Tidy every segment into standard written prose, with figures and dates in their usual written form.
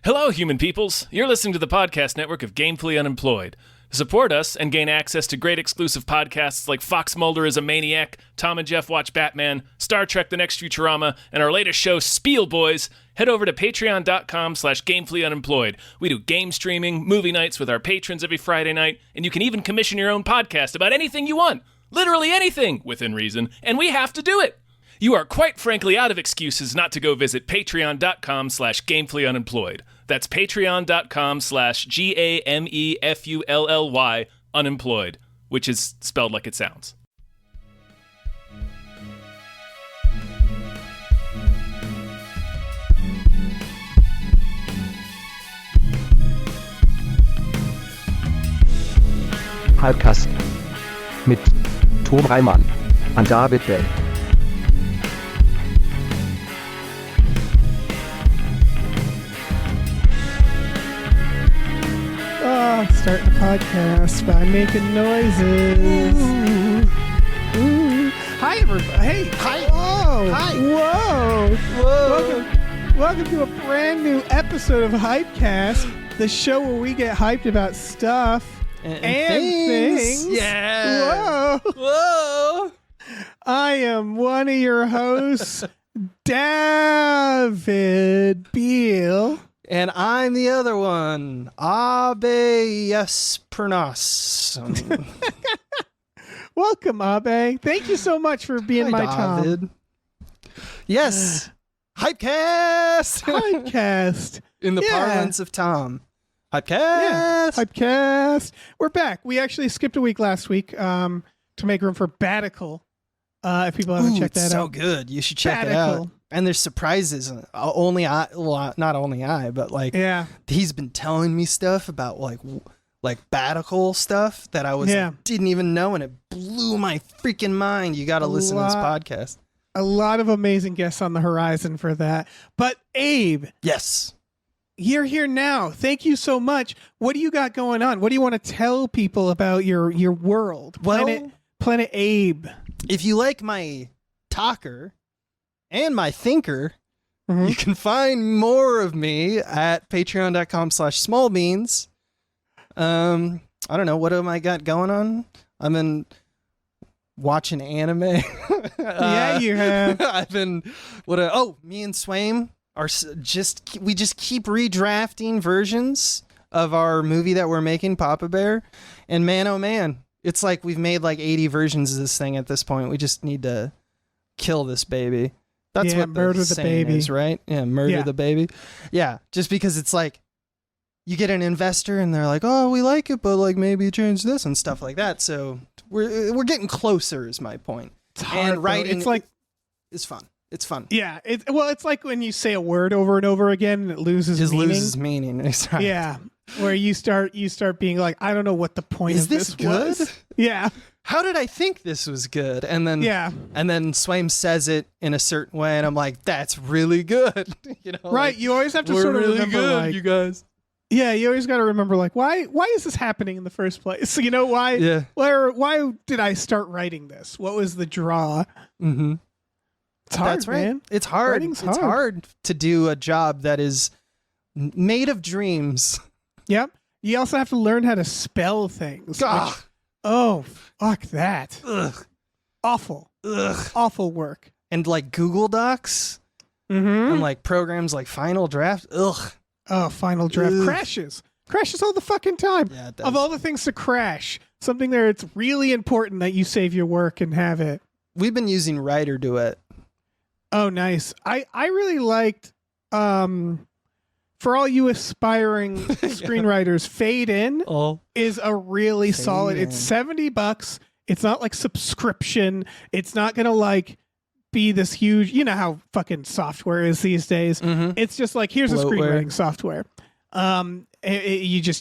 Hello, human peoples. You're listening to the podcast network of Gamefully Unemployed. To support us and gain access to great exclusive podcasts like Fox Mulder is a Maniac, Tom and Jeff Watch Batman, Star Trek The Next Futurama, and our latest show, Spiel Boys, head over to patreon.com/gamefullyunemployed. We do game streaming, movie nights with our patrons every Friday night, and you can even commission your own podcast about anything you want. Literally anything, within reason, and we have to do it. You are quite frankly out of excuses not to go visit patreon.com/gamefullyunemployed. That's patreon.com/GAMEFULLY unemployed, which is spelled like it sounds. Hypecast mit Tom Reimann und David Bell. Start the podcast by making noises. Ooh. Hi, everybody. Hey. Hi. Whoa. Hi. Whoa. Whoa. Welcome to a brand new episode of Hypecast, the show where we get hyped about stuff and things. Yeah. Whoa. I am one of your hosts, David Beal. And I'm the other one, Abe Espernas. Welcome, Abe. Thank you so much for being my David. Tom. Yes. Hypecast. Hypecast. In the parlance of Tom. Hypecast. Yeah. Hypecast. We're back. We actually skipped a week last week to make room for Batical. If people haven't checked that it's out. so good. You should check it Batical. out. And there's surprises. Not only I, but like he's been telling me stuff about like Batical stuff that I was didn't even know, and it blew my freaking mind. You got to listen to this podcast. A lot of amazing guests on the horizon for that. But Abe, yes, you're here now. Thank you so much. What do you got going on? What do you want to tell people about your world? Well, Planet Abe. If you like my talker and my thinker, you can find more of me at patreon.com/smallbeans. I don't know. What am I got going on? I'm in watching anime. Yeah, you have. I've been, me and Swaim we just keep redrafting versions of our movie that we're making, Papa Bear. And man, oh man, it's like we've made like 80 versions of this thing at this point. We just need to kill this baby. That's what murder the baby is, right? Yeah, murder the baby. Yeah, just because it's like you get an investor and they're like, "Oh, we like it, but like maybe change this and stuff like that." So we're getting closer. Is my point. It's hard, and writing, it's like it's fun. It's fun. Yeah, it's like when you say a word over and over again and it loses meaning. Loses meaning. Exactly. Yeah, where you start being like, I don't know what the point is of this good? was. Yeah. How did I think this was good? And then Swaim says it in a certain way, and I'm like, that's really good. Right. You always have to sort of really remember, good, like, you guys. Yeah, you always got to remember, like, why is this happening in the first place? So, why? Yeah. Why did I start writing this? What was the draw? Mm-hmm. It's hard, That's right. man. It's hard. Writing's It's hard to do a job that is made of dreams. Yep. You also have to learn how to spell things. Ugh. Oh, fuck that. Ugh. Awful. Ugh. Awful work. And like Google Docs and like programs like Final Draft. Ugh. Oh, Final Draft crashes all the fucking time. Yeah, it does. Of all the things to crash, something there, it's really important that you save your work and have it. We've been using Writer Duet. Oh, nice. I really liked, for all you aspiring screenwriters, Fade In is a really solid. In. It's $70. It's not like subscription. It's not going to like be this huge, you know how fucking software is these days. Mm-hmm. It's just like, here's Bloatware. a screenwriting software.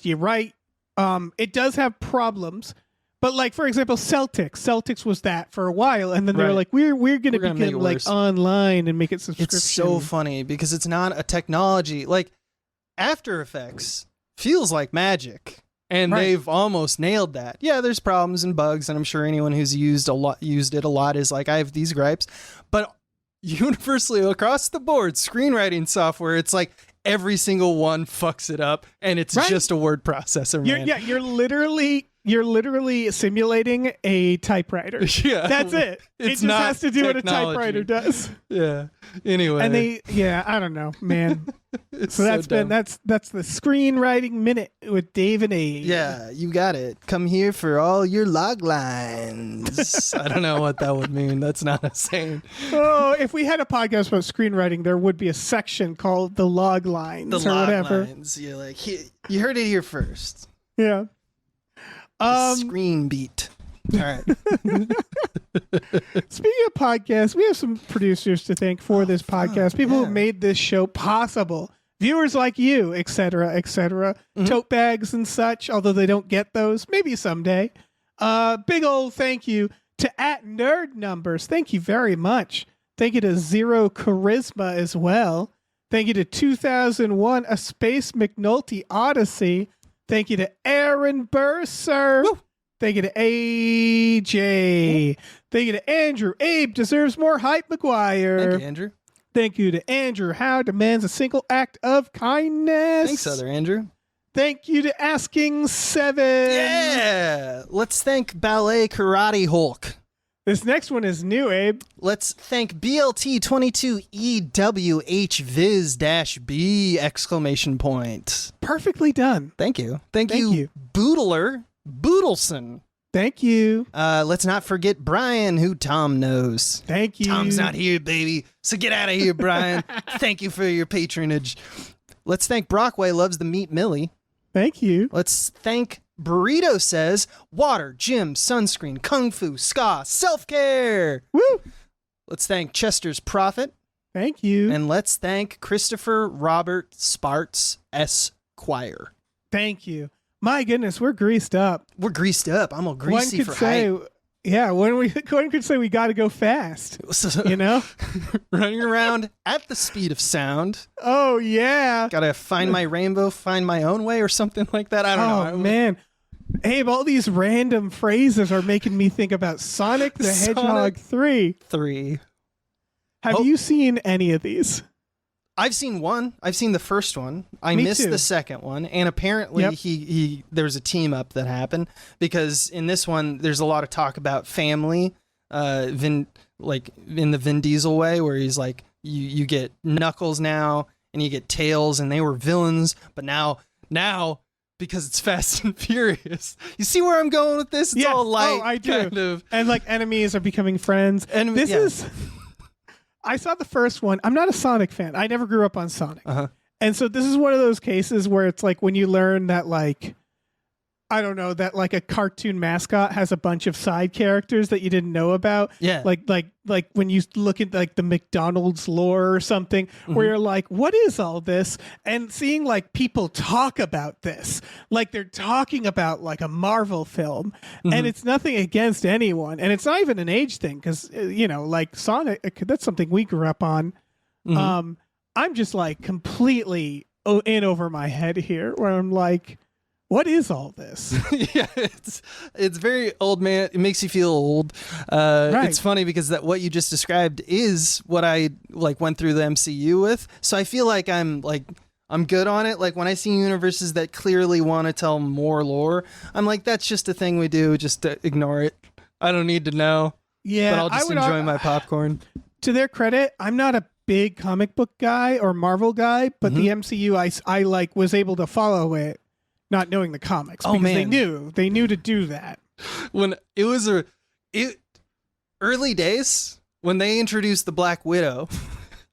You write. It does have problems, but like, for example, Celtics was that for a while. And then they were like, we're going to make it like online and make it subscription. It's so funny because it's not a technology. Like After Effects feels like magic. And they've almost nailed that. Yeah, there's problems and bugs, and I'm sure anyone who's used it a lot is like, I have these gripes. But universally across the board, screenwriting software, it's like every single one fucks it up, and it's just a word processor, man. You're literally simulating a typewriter. Yeah. That's it. It just has to do what a typewriter does. Yeah. Anyway. And I don't know, man. So that's the Screenwriting Minute with Dave and Abe. Yeah, you got it. Come here for all your log lines. I don't know what that would mean. That's not a saying. Oh, if we had a podcast about screenwriting, there would be a section called the log lines or whatever. Lines. You're like, you heard it here first. Yeah. Screen beat. All right. Speaking of podcasts, we have some producers to thank for this podcast. People who made this show possible. Viewers like you, etc., etc. Tote bags and such, although they don't get those. Maybe someday. Big old thank you to @NerdNumbers. Thank you very much. Thank you to Zero Charisma as well. Thank you to 2001 A Space McNulty Odyssey. Thank you to Aaron Burser. Woo. Thank you to AJ. Thank you to Andrew. Abe deserves more hype, McGuire. Thank you, Andrew. Thank you to Andrew. How demands a single act of kindness. Thanks, other Andrew. Thank you to Asking Seven. Yeah. Let's thank Ballet Karate Hulk. This next one is new, Abe. Let's thank BLT22EWH Viz-B exclamation point. Perfectly done. Thank you. Thank you. Boodler Boodleson. Thank you. Let's not forget Brian, who Tom knows. Thank you. Tom's not here, baby. So get out of here, Brian. Thank you for your patronage. Let's thank Brockway Loves the Meat Millie. Thank you. Let's thank Burrito Says Water, Gym, Sunscreen, Kung Fu, Ska, Self-Care. Woo! Let's thank Chester's Prophet. Thank you. And let's thank Christopher Robert Sparts Esquire. Thank you. My goodness, we're greased up. We're greased up. I'm all greasy for hype. Yeah, one could say we got to go fast. You know, running around at the speed of sound. Oh yeah. Gotta find my rainbow, find my own way, or something like that. I don't know. Oh man, Abe, all these random phrases are making me think about Sonic the Hedgehog 3. Have you seen any of these? I've seen one. I've seen the first one. I missed the second one, and apparently there's a team up that happened because in this one there's a lot of talk about family, in the Vin Diesel way, where he's like, you get Knuckles now and you get Tails, and they were villains, but now because it's Fast and Furious, you see where I'm going with this? It's all light, I do. kind of, and like enemies are becoming friends. And this is. I saw the first one. I'm not a Sonic fan. I never grew up on Sonic. And so this is one of those cases where it's like when you learn that like, I don't know, that like a cartoon mascot has a bunch of side characters that you didn't know about. Yeah. Like when you look at like the McDonald's lore or something where you're like, what is all this? And seeing like people talk about this, like they're talking about like a Marvel film, and it's nothing against anyone. And it's not even an age thing because, like Sonic, that's something we grew up on. I'm just like completely in over my head here where I'm like, what is all this? Yeah, it's very old, man. It makes you feel old. Right. It's funny because what you just described is what I like went through the MCU with. So I feel like I'm good on it. Like when I see universes that clearly want to tell more lore, I'm like, that's just a thing we do. Just to ignore it. I don't need to know. Yeah, but I'll just enjoy my popcorn. To their credit, I'm not a big comic book guy or Marvel guy, but the MCU, I like was able to follow it. Not knowing the comics because they knew to do that. When it was early days when they introduced the Black Widow,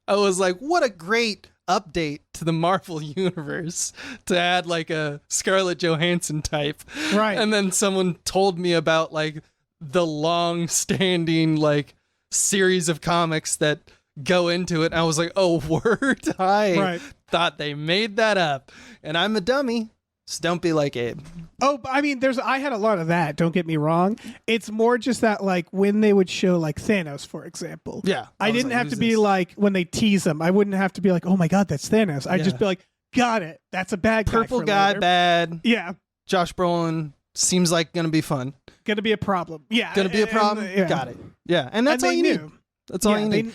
I was like, what a great update to the Marvel universe to add like a Scarlett Johansson type. Right. And then someone told me about like the long standing like series of comics that go into it. And I was like, oh, word. I thought they made that up. And I'm a dummy. So don't be like Abe. Oh, I mean, I had a lot of that. Don't get me wrong. It's more just that, like, when they would show, like, Thanos, for example. Yeah. I didn't have to be like, when they tease him, I wouldn't have to be like, oh my God, that's Thanos. I'd just be like, got it. That's a bad guy. Purple guy, later. bad. Yeah. Josh Brolin seems like going to be fun. Going to be a problem. Yeah. Going to be a problem. Got it. Yeah. And that's all you need. That's all you need.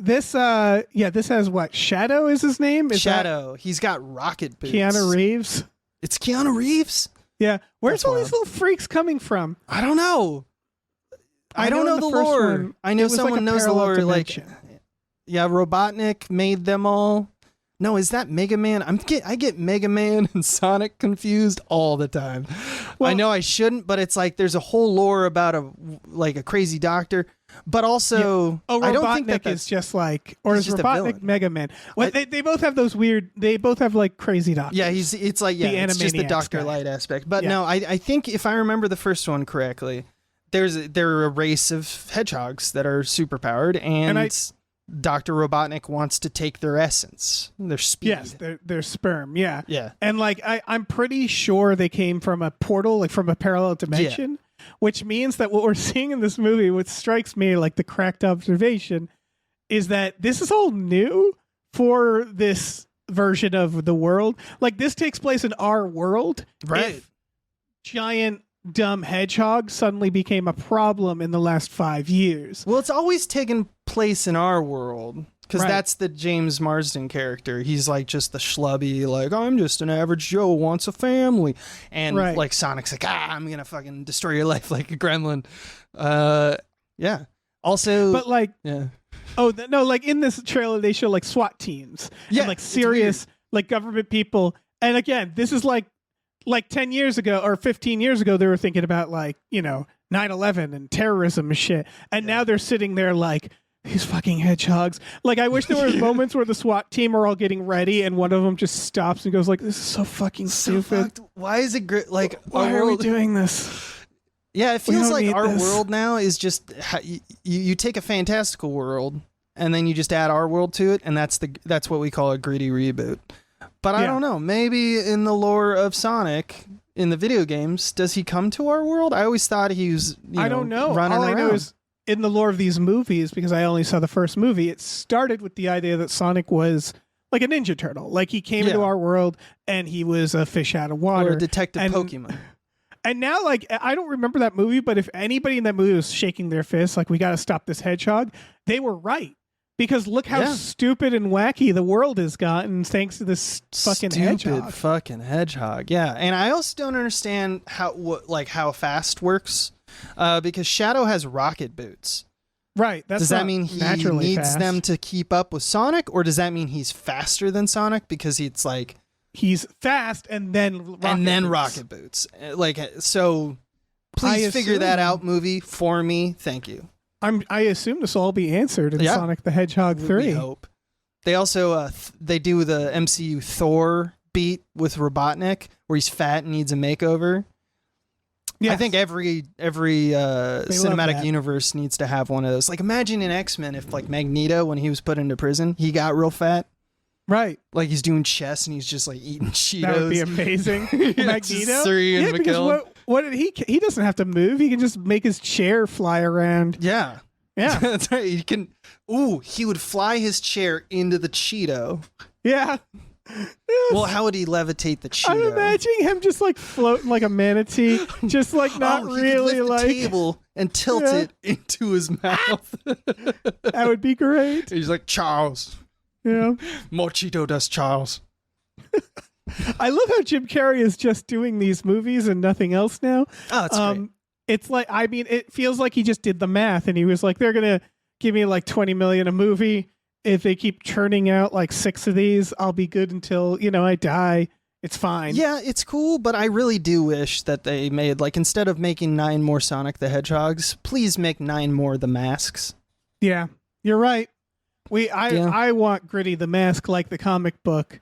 this has what? Shadow is his name? Is Shadow. He's got rocket boots. Keanu Reeves? It's Keanu Reeves? Yeah. Where's That's all wild. these little freaks coming from? I don't know. I don't know in the first lore. one, I know it was like someone a knows the parallel lore. dimension. Yeah, Robotnik made them all. No, is that Mega Man? I get Mega Man and Sonic confused all the time. Well- I know I shouldn't, but it's like there's a whole lore about a crazy doctor. But also, Oh, I don't think Robotnik that's is just like, or he's is just a Robotnik villain. Mega Man? Well, they both have those weird. They both have like crazy doctors. Yeah, it's like it's just the Animaniacs Doctor guy. Light aspect. But Yeah. no, I think if I remember the first one correctly, they're a race of hedgehogs that are superpowered, and Dr. Robotnik wants to take their essence, their speed. Yes, their sperm. Yeah. Yeah. And like I'm pretty sure they came from a portal, like from a parallel dimension, which means that what we're seeing in this movie, what strikes me like the cracked observation, is that this is all new for this version of the world. Like this takes place in our world. Right. If giant dumb hedgehog suddenly became a problem in the last 5 years. Well, it's always taken place in our world because Right. that's the James Marsden character. He's like just the schlubby, like I'm just an average Joe who wants a family, and Right. like Sonic's like I'm gonna fucking destroy your life like a gremlin. Yeah. Also, But like, yeah. no, like in this trailer they show like SWAT teams Yeah, and like it's serious like government people. And again, this is like 10 years ago or 15 years ago they were thinking about like, 9/11 and terrorism and shit. And now they're sitting there like these fucking hedgehogs. Like I wish there were moments where the SWAT team are all getting ready and one of them just stops and goes like, this is so fucking So stupid. fucked. Why is it great? Like, Why our are we world- doing this? Yeah, it We feels don't like need our this. world now is just you take a fantastical world and then you just add our world to it, and that's what we call a gritty reboot. But I Yeah. don't know. Maybe in the lore of Sonic in the video games, does he come to our world? I always thought he was. I don't know. Running All I know around. is in the lore of these movies, because I only saw the first movie, it started with the idea that Sonic was like a Ninja Turtle. Like he came into Yeah. our world and he was a fish out of or water. a detective and- Pokemon. And now, like, I don't remember that movie, but if anybody in that movie was shaking their fists, like, we got to stop this hedgehog, they were right. Because look how Yeah. stupid and wacky the world has gotten thanks to this fucking Stupid hedgehog. fucking hedgehog. Yeah, and I also don't understand how fast works, because Shadow has rocket boots. Right. That's Does that not mean he naturally needs fast. them to keep up with Sonic, or does that mean he's faster than Sonic because it's like He's fast and then rocket boots? Like, so please figure that out, movie, for me. Thank you. I assume this will all be answered in Yeah. Sonic the Hedgehog We 3. hope. They also they do the MCU Thor beat with Robotnik where he's fat and needs a makeover. Yes. I think every love cinematic that. universe needs to have one of those. Like, imagine in X-Men if like Magneto, when he was put into prison, he got real fat. Right. Like he's doing chess and he's just like eating Cheetos. That would be amazing. Yeah, Magneto. just Sir Ian Yeah, because McKellen. what did he doesn't have to move. He can just make his chair fly around. Yeah. Yeah. That's right. He can. Ooh, he would fly his chair into the Cheeto. Yeah. Well, how would he levitate the Cheeto? I'm imagining him just like floating like a manatee, just like not he could really lift like. the table and tilt Yeah. it into his mouth. That would be great. He's like, Charles, Yeah. more Cheeto dust, Charles. I love how Jim Carrey is just doing these movies and nothing else now. Oh, it's great. It's like, I mean, it feels like he just did the math and he was like, they're gonna give me like 20 million a movie. If they keep churning out like 6 of these, I'll be good until I die. It's fine. Yeah, it's cool, but I really do wish that they made, like, instead of making 9 more Sonic the Hedgehogs, please make 9 more The Masks. Yeah, you're right. Yeah. I want Gritty the Mask like the comic book.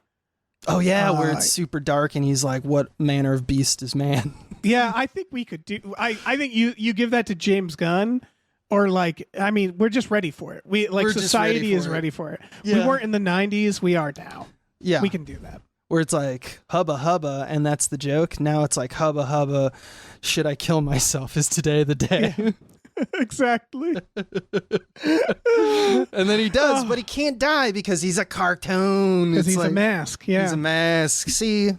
Oh, yeah, where it's super dark and he's like, what manner of beast is man? Yeah, I think we could do. I think you give that to James Gunn, or like, I mean, we're just ready for it. We're just society ready for is it. ready for it. Yeah. We weren't in the 90s. We are now. Yeah. We can do that. Where it's like, hubba hubba, and that's the joke. Now it's like, hubba hubba, should I kill myself? Is today the day? Exactly. And then he does, but he can't die because he's a cartoon. Because It's he's a like, mask. Yeah. He's a mask. See,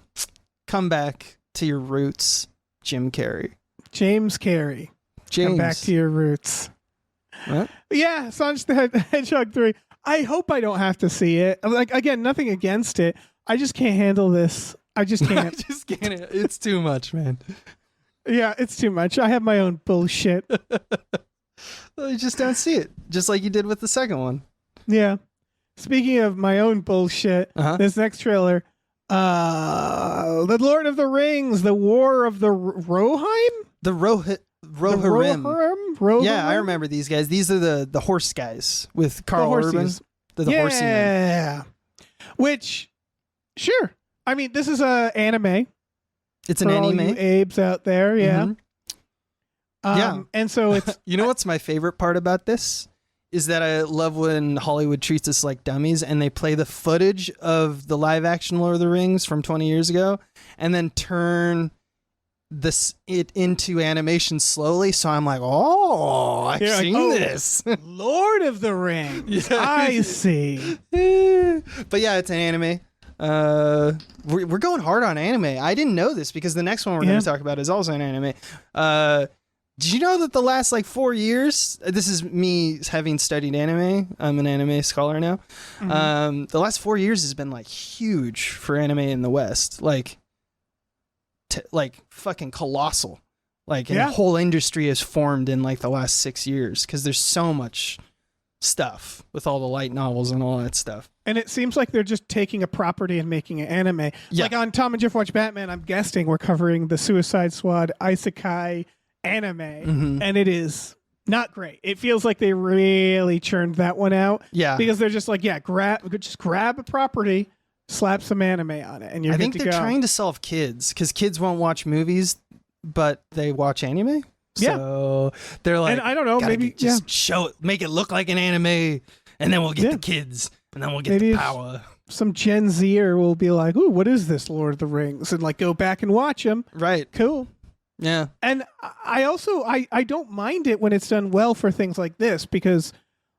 come back to your roots, Jim Carrey. James Carrey. James. Come back to your roots. What? Yeah, Sonic the Hedgehog 3. I hope I don't have to see it. Like, again, nothing against it. I just can't handle this. I just I can't. just can't. It's too much, man. Yeah, it's too much. I have my own bullshit. Well, you just don't see it, just like you did with the second one. Yeah. Speaking of my own bullshit, this next trailer, The Lord of the Rings, The War of the Rohirrim? The Rohirrim. Rohirrim? Yeah, I remember these guys. These are the horse guys with Carl Urban. The horsey men. Which, sure. I mean, this is a anime. It's an for all anime. you Abes out there, yeah. Yeah. And so it's... You know what's my favorite part about this? Is that I love when Hollywood treats us like dummies and they play the footage of the live action Lord of the Rings from 20 years ago and then turn it into animation slowly. So I'm like, oh, I've seen this. Lord of the Rings. Yeah. I see. But yeah, it's an anime. We're going hard on anime. I didn't know this because the next one we're going to talk about is also an anime. Did you know that the last 4 years, this is me having studied anime, I'm an anime scholar now. The last 4 years has been huge for anime in the West, fucking colossal. A whole industry has formed in the last 6 years because there's so much stuff with all the light novels and all that stuff. And it seems like they're just taking a property and making an anime. Yeah. Like on Tom and Jeff Watch Batman, I'm guessing we're covering the Suicide Squad Isekai anime, and it is not great. It feels like they really churned that one out. Yeah. Because they're just grab a property, slap some anime on it, and you're I good think to they're go. trying to solve kids because kids won't watch movies, but they watch anime. So they're like, and I don't know, maybe just show it, make it look like an anime, and then we'll get the kids, and then we'll get maybe the power. Some Gen Zer will be like, "Ooh, what is this Lord of the Rings?" and go back and watch them. Right. Cool. Yeah. And I also I don't mind it when it's done well for things like this because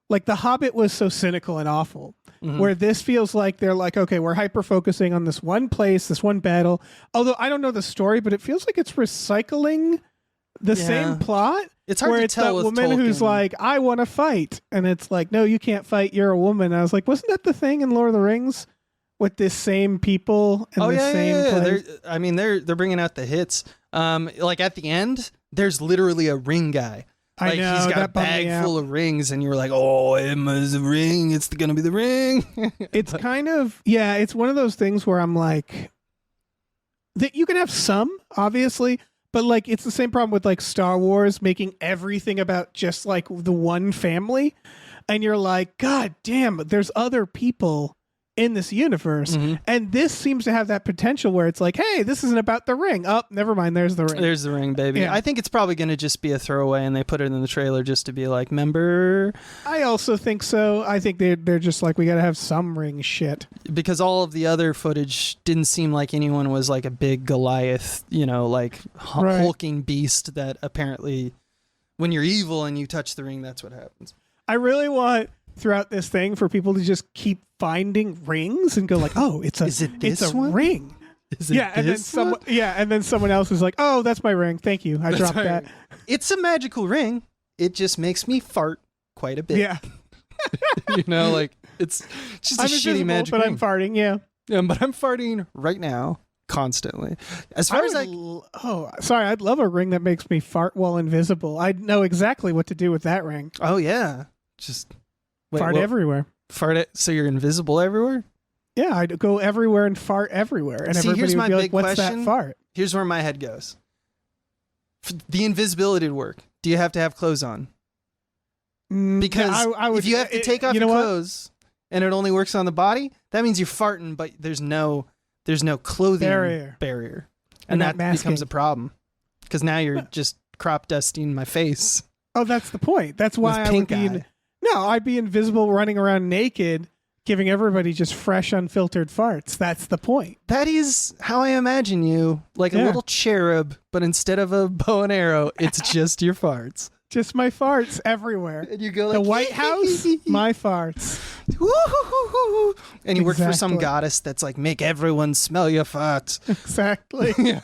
The Hobbit was so cynical and awful. Where this feels like they're okay, we're hyper focusing on this one place, this one battle. Although I don't know the story, but it feels like it's recycling the same plot. It's hard where to it's tell that with woman Tolkien. who's I want to fight, and it's no, you can't fight. You're a woman. And I was like, wasn't that the thing in Lord of the Rings with this same people and same place? They're bringing out the hits. At the end, there's literally a ring guy. I know, he's got a bag full of rings, and you're like, oh, Emma's a ring. It's gonna be the ring. It's kind of it's one of those things where I'm that you can have some, obviously, but it's the same problem with Star Wars making everything about just the one family, and you're like, God damn, there's other people in this universe, and this seems to have that potential where it's hey, this isn't about the ring. Oh, never mind, there's the ring. There's the ring, baby. Yeah. I think it's probably going to just be a throwaway, and they put it in the trailer just to be member. I also think so. I think they're just we got to have some ring shit. Because all of the other footage didn't seem like anyone was a big Goliath, hulking beast that apparently when you're evil and you touch the ring, that's what happens. I really want throughout this thing for people to just keep finding rings and go oh, it's a one? ring. Is it and then someone else is oh, that's my ring. Thank you. I dropped that. It's a magical ring. It just makes me fart quite a bit. Yeah. It's just a shitty magic but ring. I'm farting. Yeah. Yeah, but I'm farting right now constantly. As far as I'd love a ring that makes me fart while invisible. I'd know exactly what to do with that ring. Oh yeah. Just fart everywhere. Fart it so you're invisible everywhere? Yeah, I'd go everywhere and fart everywhere. And See, everybody here's would my be big what's question. that fart? Here's where my head goes. For the invisibility to work, do you have to have clothes on? Because if you have to take off your clothes and it only works on the body, that means you're farting, but there's no clothing barrier. And that becomes a problem. Because now you're just crop dusting my face. Oh, that's the point. That's why I'd be invisible running around naked, giving everybody just fresh, unfiltered farts. That's the point. That is how I imagine you. A little cherub, but instead of a bow and arrow, it's just your farts. Just my farts everywhere. And you go The like, White House, my farts. Woo-hoo-hoo-hoo. And you work for some Exactly. goddess that's like, make everyone smell your farts. Exactly. Yeah,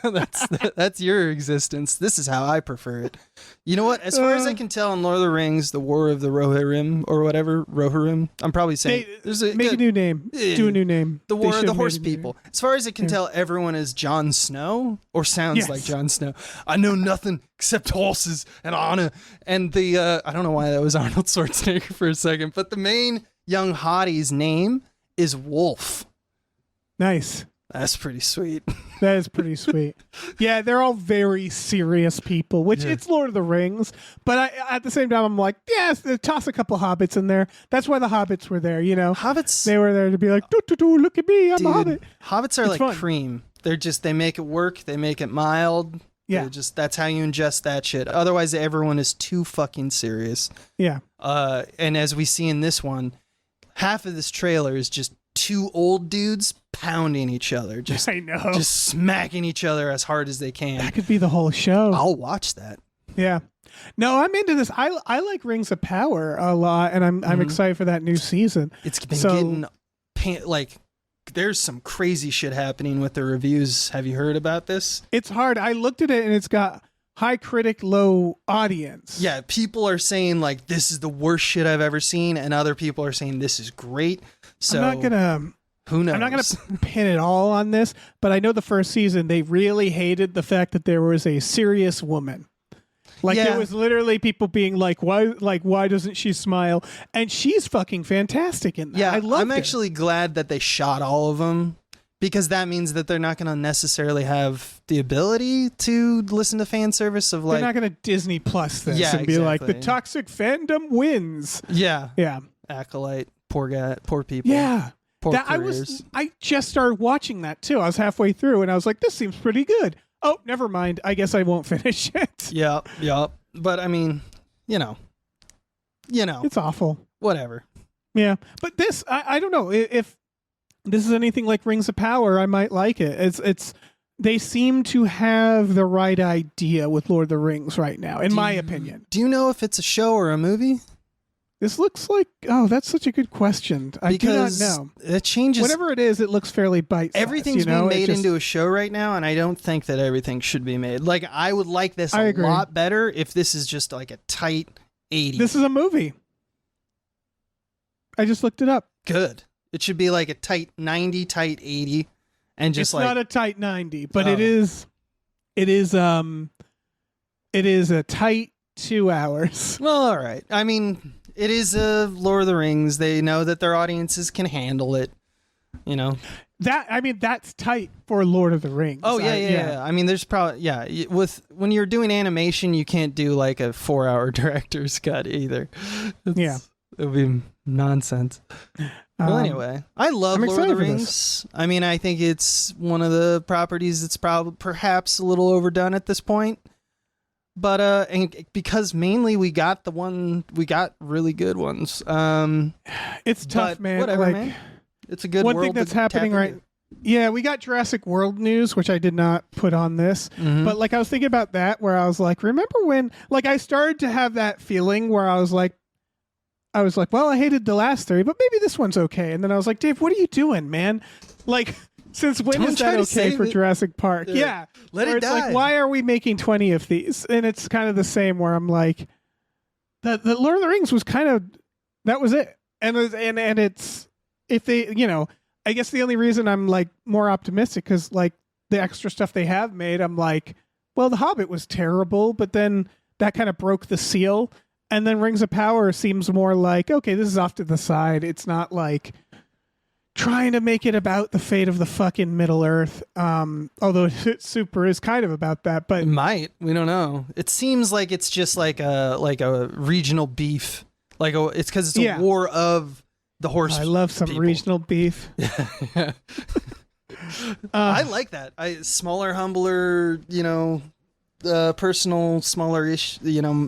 that's your existence. This is how I prefer it. You know what? As far as I can tell in Lord of the Rings, the War of the Rohirrim or whatever, Rohirrim, I'm probably saying Make a new name. Do a new name. The They War of should the have Horse made a new People. As far as I can tell, everyone is Jon Snow or sounds like Jon Snow. I know nothing except horses and honor. And the I don't know why that was Arnold Schwarzenegger for a second, but the main young hottie's name is Wolf. Nice. That's pretty sweet. That is pretty sweet. Yeah, they're all very serious people, which it's Lord of the Rings. But at the same time, I'm like, yes, toss a couple hobbits in there. That's why the hobbits were there, you know? Hobbits, They were there to be like, look at me, I'm a hobbit. Hobbits are It's like fun. cream. They make it work. They make it mild. Yeah. That's how you ingest that shit. Otherwise, everyone is too fucking serious. Yeah. And as we see in this one, half of this trailer is just two old dudes pounding each other, just I know. just smacking each other as hard as they can. That could be the whole show. I'll watch that. Yeah. No, I'm into this. I like Rings of Power a lot, and I'm excited for that new season. It's been getting there's some crazy shit happening with the reviews. Have you heard about this? It's hard. I looked at it, and it's got high critic, low audience. Yeah, people are saying like this is the worst shit I've ever seen, and other people are saying this is great. So I'm not gonna. Who knows? I'm not gonna pin it all on this, but I know the first season they really hated the fact that there was a serious woman. Like Yeah. there was literally people being like, why doesn't she smile? And she's fucking fantastic in that. Yeah, I love I'm actually glad that they shot all of them because that means that they're not going to necessarily have the ability to listen to fan service of They're like, not gonna Disney Plus this Yeah, and be like the exactly. toxic fandom wins. yeah, Yeah. acolyte, poor guy, poor people, Yeah. poor That careers. I just started watching that too. I was halfway through and I was like, this seems pretty good. Oh, never mind. I guess I won't finish it. Yeah. But I mean, you know, It's awful. whatever. Yeah. But this, I don't know. If this is anything like Rings of Power, I might like it. It's they seem to have the right idea with Lord of the Rings right now, in my opinion. Do you know if it's a show or a movie? This looks like, oh, that's such a good question. I do not Because know. it changes. Whatever it is, it looks fairly bite-sized. Everything's being made into a show right now, and I don't think that everything should be made. Like, I would like this I a agree. lot better if this is just like a tight 80. This is a movie. I just looked it up. Good. It should be like a tight 90, tight 80, and just It's like not a tight 90, but Oh. it is a tight 2 hours. well, all right. I mean, it is a Lord of the Rings. They know that their audiences can handle it. You know. That's tight for Lord of the Rings. Oh yeah. I mean, there's probably with when you're doing animation, you can't do like a 4-hour director's cut either. Yeah. It would be nonsense. Well, anyway, I love I'm Lord of the excited for Rings. I mean, I think it's one of the properties that's perhaps a little overdone at this point. But and because mainly we got really good ones. It's tough, but man. Whatever, Like, man. It's a good one world thing that's to tap happening right. into. Yeah, we got Jurassic World news, which I did not put on this. Mhm. But like I was thinking about that, where I was like, remember when? Like I started to have that feeling where I was like, well, I hated the last 3, but maybe this one's okay. And then I was like, Dave, what are you doing, man? Like, since when Don't is try that to okay save for it. Jurassic Park? Yeah. Let Where it it's die. like, why are we making 20 of these? And it's kind of the same where I'm like, the Lord of the Rings was kind of, that was it. And it's, if they, I guess the only reason I'm like more optimistic because like the extra stuff they have made, I'm like, well, The Hobbit was terrible, but then that kind of broke the seal. And then Rings of Power seems more like, okay, this is off to the side. It's not like trying to make it about the fate of the fucking Middle Earth. Although it super is kind of about that, but It might. We don't know. It seems like it's just like a regional beef. It's because it's a war of the horse. I love some people. regional beef. I like that. Smaller, humbler, personal, smaller-ish,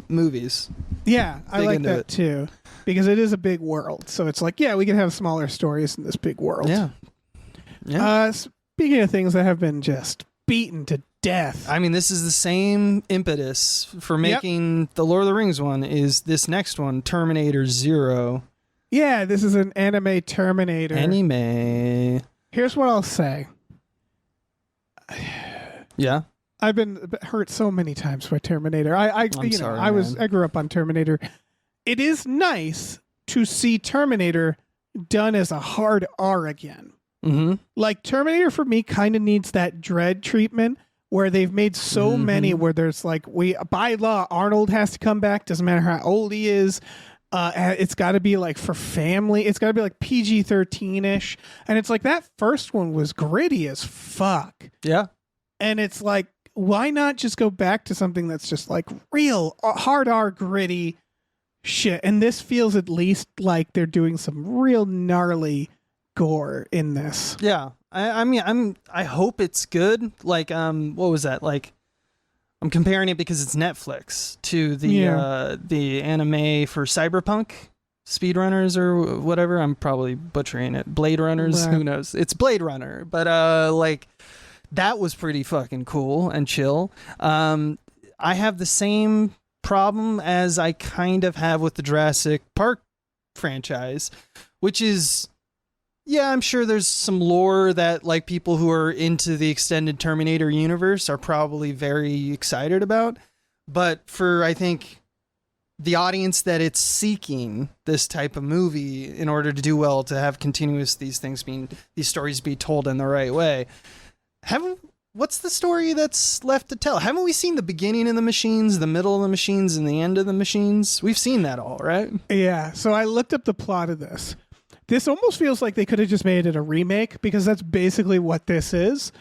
movies. Yeah, I Dig like into that it. too. Because it is a big world. So it's like, yeah, we can have smaller stories in this big world. Yeah. Speaking of things that have been just beaten to death. I mean, this is the same impetus for making the Lord of the Rings one. Is this next one, Terminator Zero? Yeah, this is an anime Terminator. Anime. Here's what I'll say. Yeah. I've been hurt so many times by Terminator. I grew up on Terminator. It is nice to see Terminator done as a hard R again. Mm-hmm. Like Terminator for me kind of needs that dread treatment where they've made so many where there's like by law Arnold has to come back, doesn't matter how old he is. It's got to be like for family. It's got to be like PG-13ish. And it's like that first one was gritty as fuck. Yeah. And it's like, why not just go back to something that's just like real hard R gritty shit? And this feels at least like they're doing some real gnarly gore in this. Yeah. I mean, I hope it's good. Like, what was that? Like, I'm comparing it because it's Netflix to the anime for Cyberpunk, Speedrunners or whatever. I'm probably butchering it. Blade Runners, who knows? It's Blade Runner, but like that was pretty fucking cool and chill. I have the same problem as I kind of have with the Jurassic Park franchise, which is, yeah, I'm sure there's some lore that like people who are into the extended Terminator universe are probably very excited about. But for, I think, the audience that it's seeking this type of movie in order to do well, to have continuous these stories be told in the right way. What's the story that's left to tell? Haven't we seen the beginning of the machines, the middle of the machines, and the end of the machines? We've seen that all, right? Yeah. So I looked up the plot of this. This almost feels like they could have just made it a remake because that's basically what this is.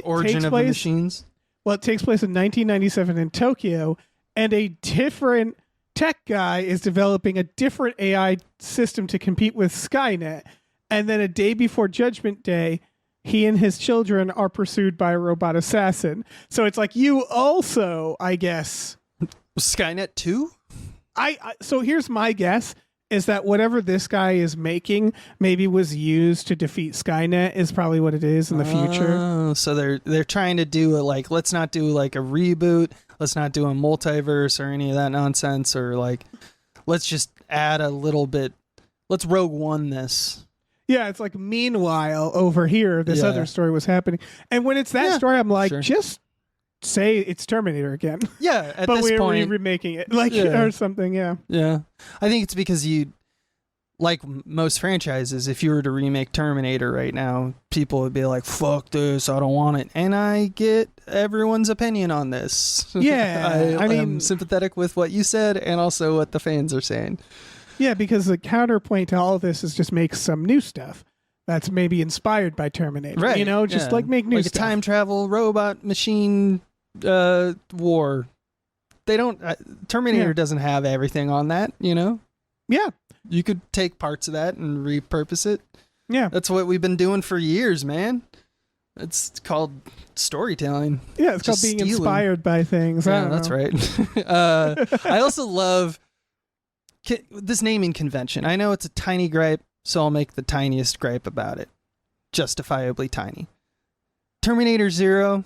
Origin of the Machines? Well, it takes place in 1997 in Tokyo, and a different tech guy is developing a different AI system to compete with Skynet. And then a day before Judgment Day, he and his children are pursued by a robot assassin. So it's like you also, I guess. Skynet 2? So here's my guess. Is that whatever this guy is making maybe was used to defeat Skynet is probably what it is in the future. So they're trying to do let's not do like a reboot. Let's not do a multiverse or any of that nonsense, or like, let's just add a little bit. Let's Rogue One this. Yeah, it's like meanwhile over here, this other story was happening. And when it's that story, I'm like, just say it's Terminator again. Yeah, at but this point, we're remaking it or something. Yeah. I think it's because like most franchises, if you were to remake Terminator right now, people would be like, "Fuck this, I don't want it." And I get everyone's opinion on this. Yeah, I mean, I'm sympathetic with what you said and also what the fans are saying. Yeah, because the counterpoint to all of this is just make some new stuff that's maybe inspired by Terminator. Right. You know, just like make new like stuff. A time travel robot machine war. They don't Terminator doesn't have everything on that, you know? Yeah. You could take parts of that and repurpose it. Yeah. That's what we've been doing for years, man. It's called storytelling. Yeah, it's called being inspired by things. Yeah, that's right. I also love this naming convention. I know it's a tiny gripe, so I'll make the tiniest gripe about it. Justifiably tiny. Terminator Zero.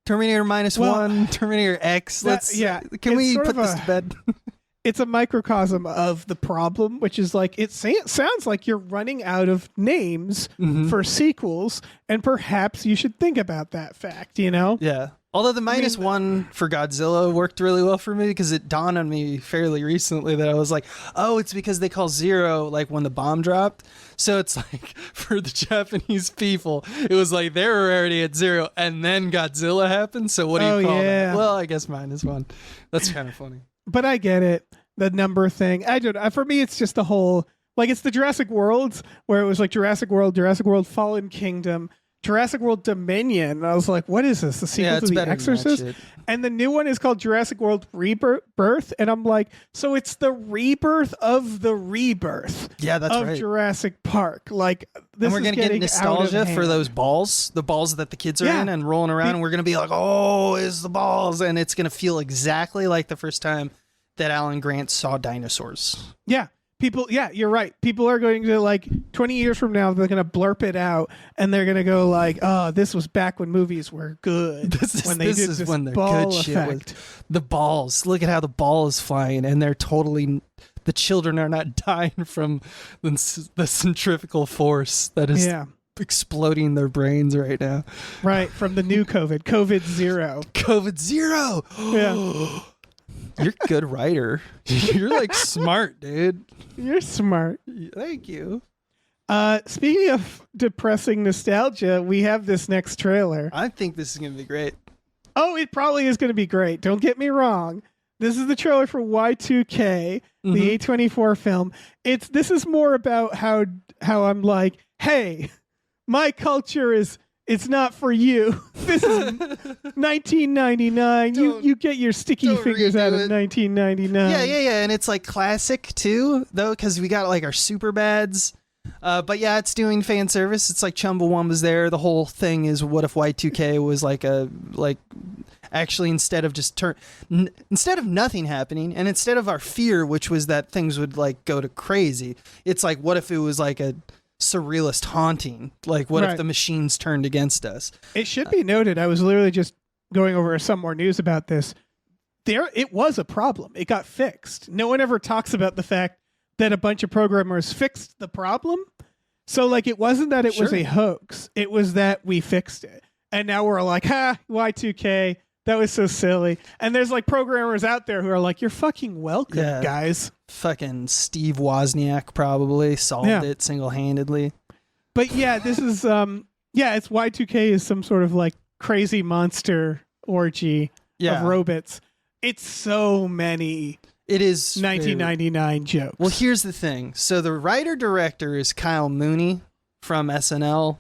Terminator -1, Terminator X. Can we put this to bed? It's a microcosm of the problem, which is like it sounds like you're running out of names for sequels, and perhaps you should think about that fact, you know? Yeah. Although the -1 for Godzilla worked really well for me because it dawned on me fairly recently that I was like, oh, it's because they call Zero like when the bomb dropped. So it's like for the Japanese people, it was like they were already at 0 and then Godzilla happened. So what do you call that? Well, I guess -1. That's kind of funny. But I get it. The number thing. I don't. For me, it's just the whole, like, it's the Jurassic Worlds where it was like Jurassic World Fallen Kingdom, Jurassic World Dominion. And I was like, what is this? The sequel to The Exorcist? And the new one is called Jurassic World Rebirth. And I'm like, so it's the rebirth of the rebirth. Yeah, that's of right. Jurassic Park. Like, this and we're going to get nostalgia for those balls, the balls that the kids are in and rolling around. And we're going to be like, oh, it's the balls. And it's going to feel exactly like the first time that Alan Grant saw dinosaurs. Yeah. People, yeah, you're right. People are going to, like, 20 years from now, they're going to blurp it out, and they're going to go like, oh, this was back when movies were good. When the good shit was. The balls. Look at how the ball is flying, and they're totally... The children are not dying from the centrifugal force that is exploding their brains right now. Right, from the new COVID Zero. COVID Zero! Yeah. You're a good writer. You're like smart, dude. You're smart. Thank you. Speaking of depressing nostalgia, we have this next trailer. I think this is going to be great. Oh, it probably is going to be great. Don't get me wrong. This is the trailer for Y2K, the A24 film. This is more about how I'm like, hey, my culture it's not for you. This is 1999. You get your sticky fingers out of 1999. Yeah. And it's like classic too, though, because we got like our super bads. But yeah, it's doing fan service. It's like Chumbawamba's there. The whole thing is, what if Y2K was actually instead of nothing happening, and instead of our fear, which was that things would like go to crazy, it's like, what if it was like a surrealist haunting? Like, what if the machines turned against us? It should be noted, I was literally just going over some more news about this. It was a problem. It got fixed. No one ever talks about the fact that a bunch of programmers fixed the problem. So like, it wasn't that it was a hoax. It was that we fixed it. And now we're like, Y2K, that was so silly. And there's like programmers out there who are like, you're fucking welcome, guys. Fucking Steve Wozniak probably solved it single-handedly. But yeah, this is, it's Y2K is some sort of like crazy monster orgy of robots. It's so many. It is 1999 jokes. Well, here's the thing. So the writer-director is Kyle Mooney from SNL.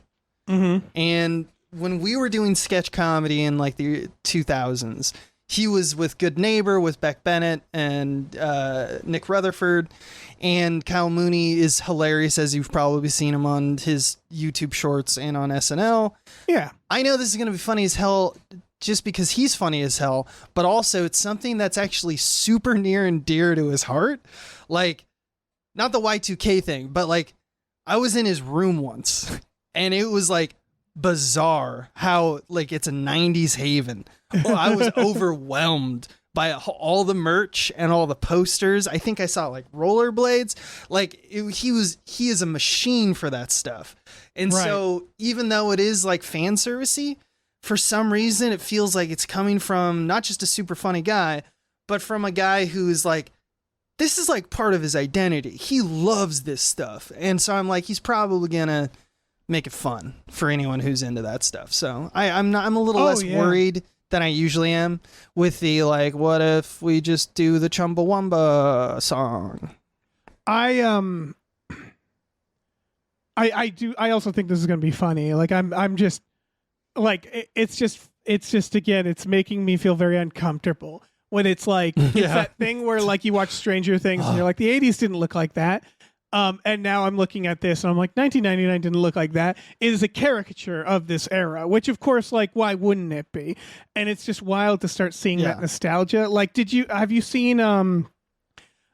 Mm-hmm. And when we were doing sketch comedy in like the 2000s, he was with Good Neighbor with Beck Bennett and Nick Rutherford. And Kyle Mooney is hilarious, as you've probably seen him on his YouTube shorts and on SNL. Yeah. I know this is going to be funny as hell just because he's funny as hell, but also it's something that's actually super near and dear to his heart. Like, not the Y2K thing, but like, I was in his room once and it was like bizarre how like it's a 90s haven. I was overwhelmed by all the merch and all the posters. I think I saw like rollerblades. Like he is a machine for that stuff. And so even though it is like fan servicey, for some reason, it feels like it's coming from not just a super funny guy, but from a guy who's like, this is like part of his identity. He loves this stuff. And so I'm like, he's probably going to make it fun for anyone who's into that stuff. So I'm a little less worried than I usually am with the like, what if we just do the Chumbawamba song? I also think this is going to be funny. Like I'm just like, it's just again, it's making me feel very uncomfortable when it's like, it's that thing where like you watch Stranger Things and you're like, the 80s didn't look like that. And now I'm looking at this and I'm like, 1999 didn't look like that. It is a caricature of this era, which of course, like, why wouldn't it be? And it's just wild to start seeing that nostalgia. Like, have you seen,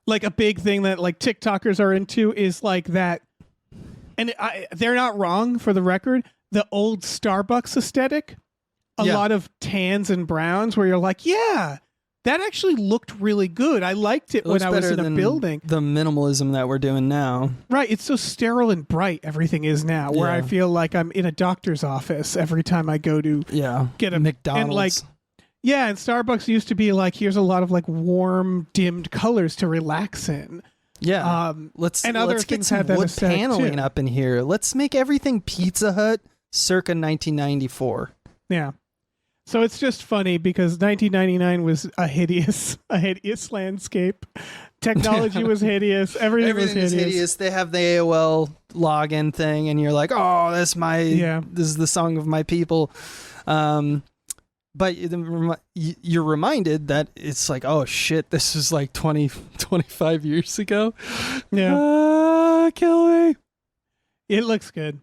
like a big thing that like TikTokers are into is like that. And they're not wrong, for the record, the old Starbucks aesthetic, a lot of tans and browns where you're like, yeah, that actually looked really good. I liked it when I was in a building. The minimalism that we're doing now. Right. It's so sterile and bright everything is now, where I feel like I'm in a doctor's office every time I go to get a McDonald's. And like, and Starbucks used to be like, here's a lot of like warm, dimmed colors to relax in. Yeah. Let's get some wood paneling up in here. Let's make everything Pizza Hut circa 1994. Yeah. So it's just funny because 1999 was a hideous landscape. Technology was hideous. Everything was hideous. They have the AOL login thing, and you're like, "Oh, this is the song of my people." But you're reminded that it's like, "Oh shit, this is like 25 years ago." Yeah, kill me. It looks good.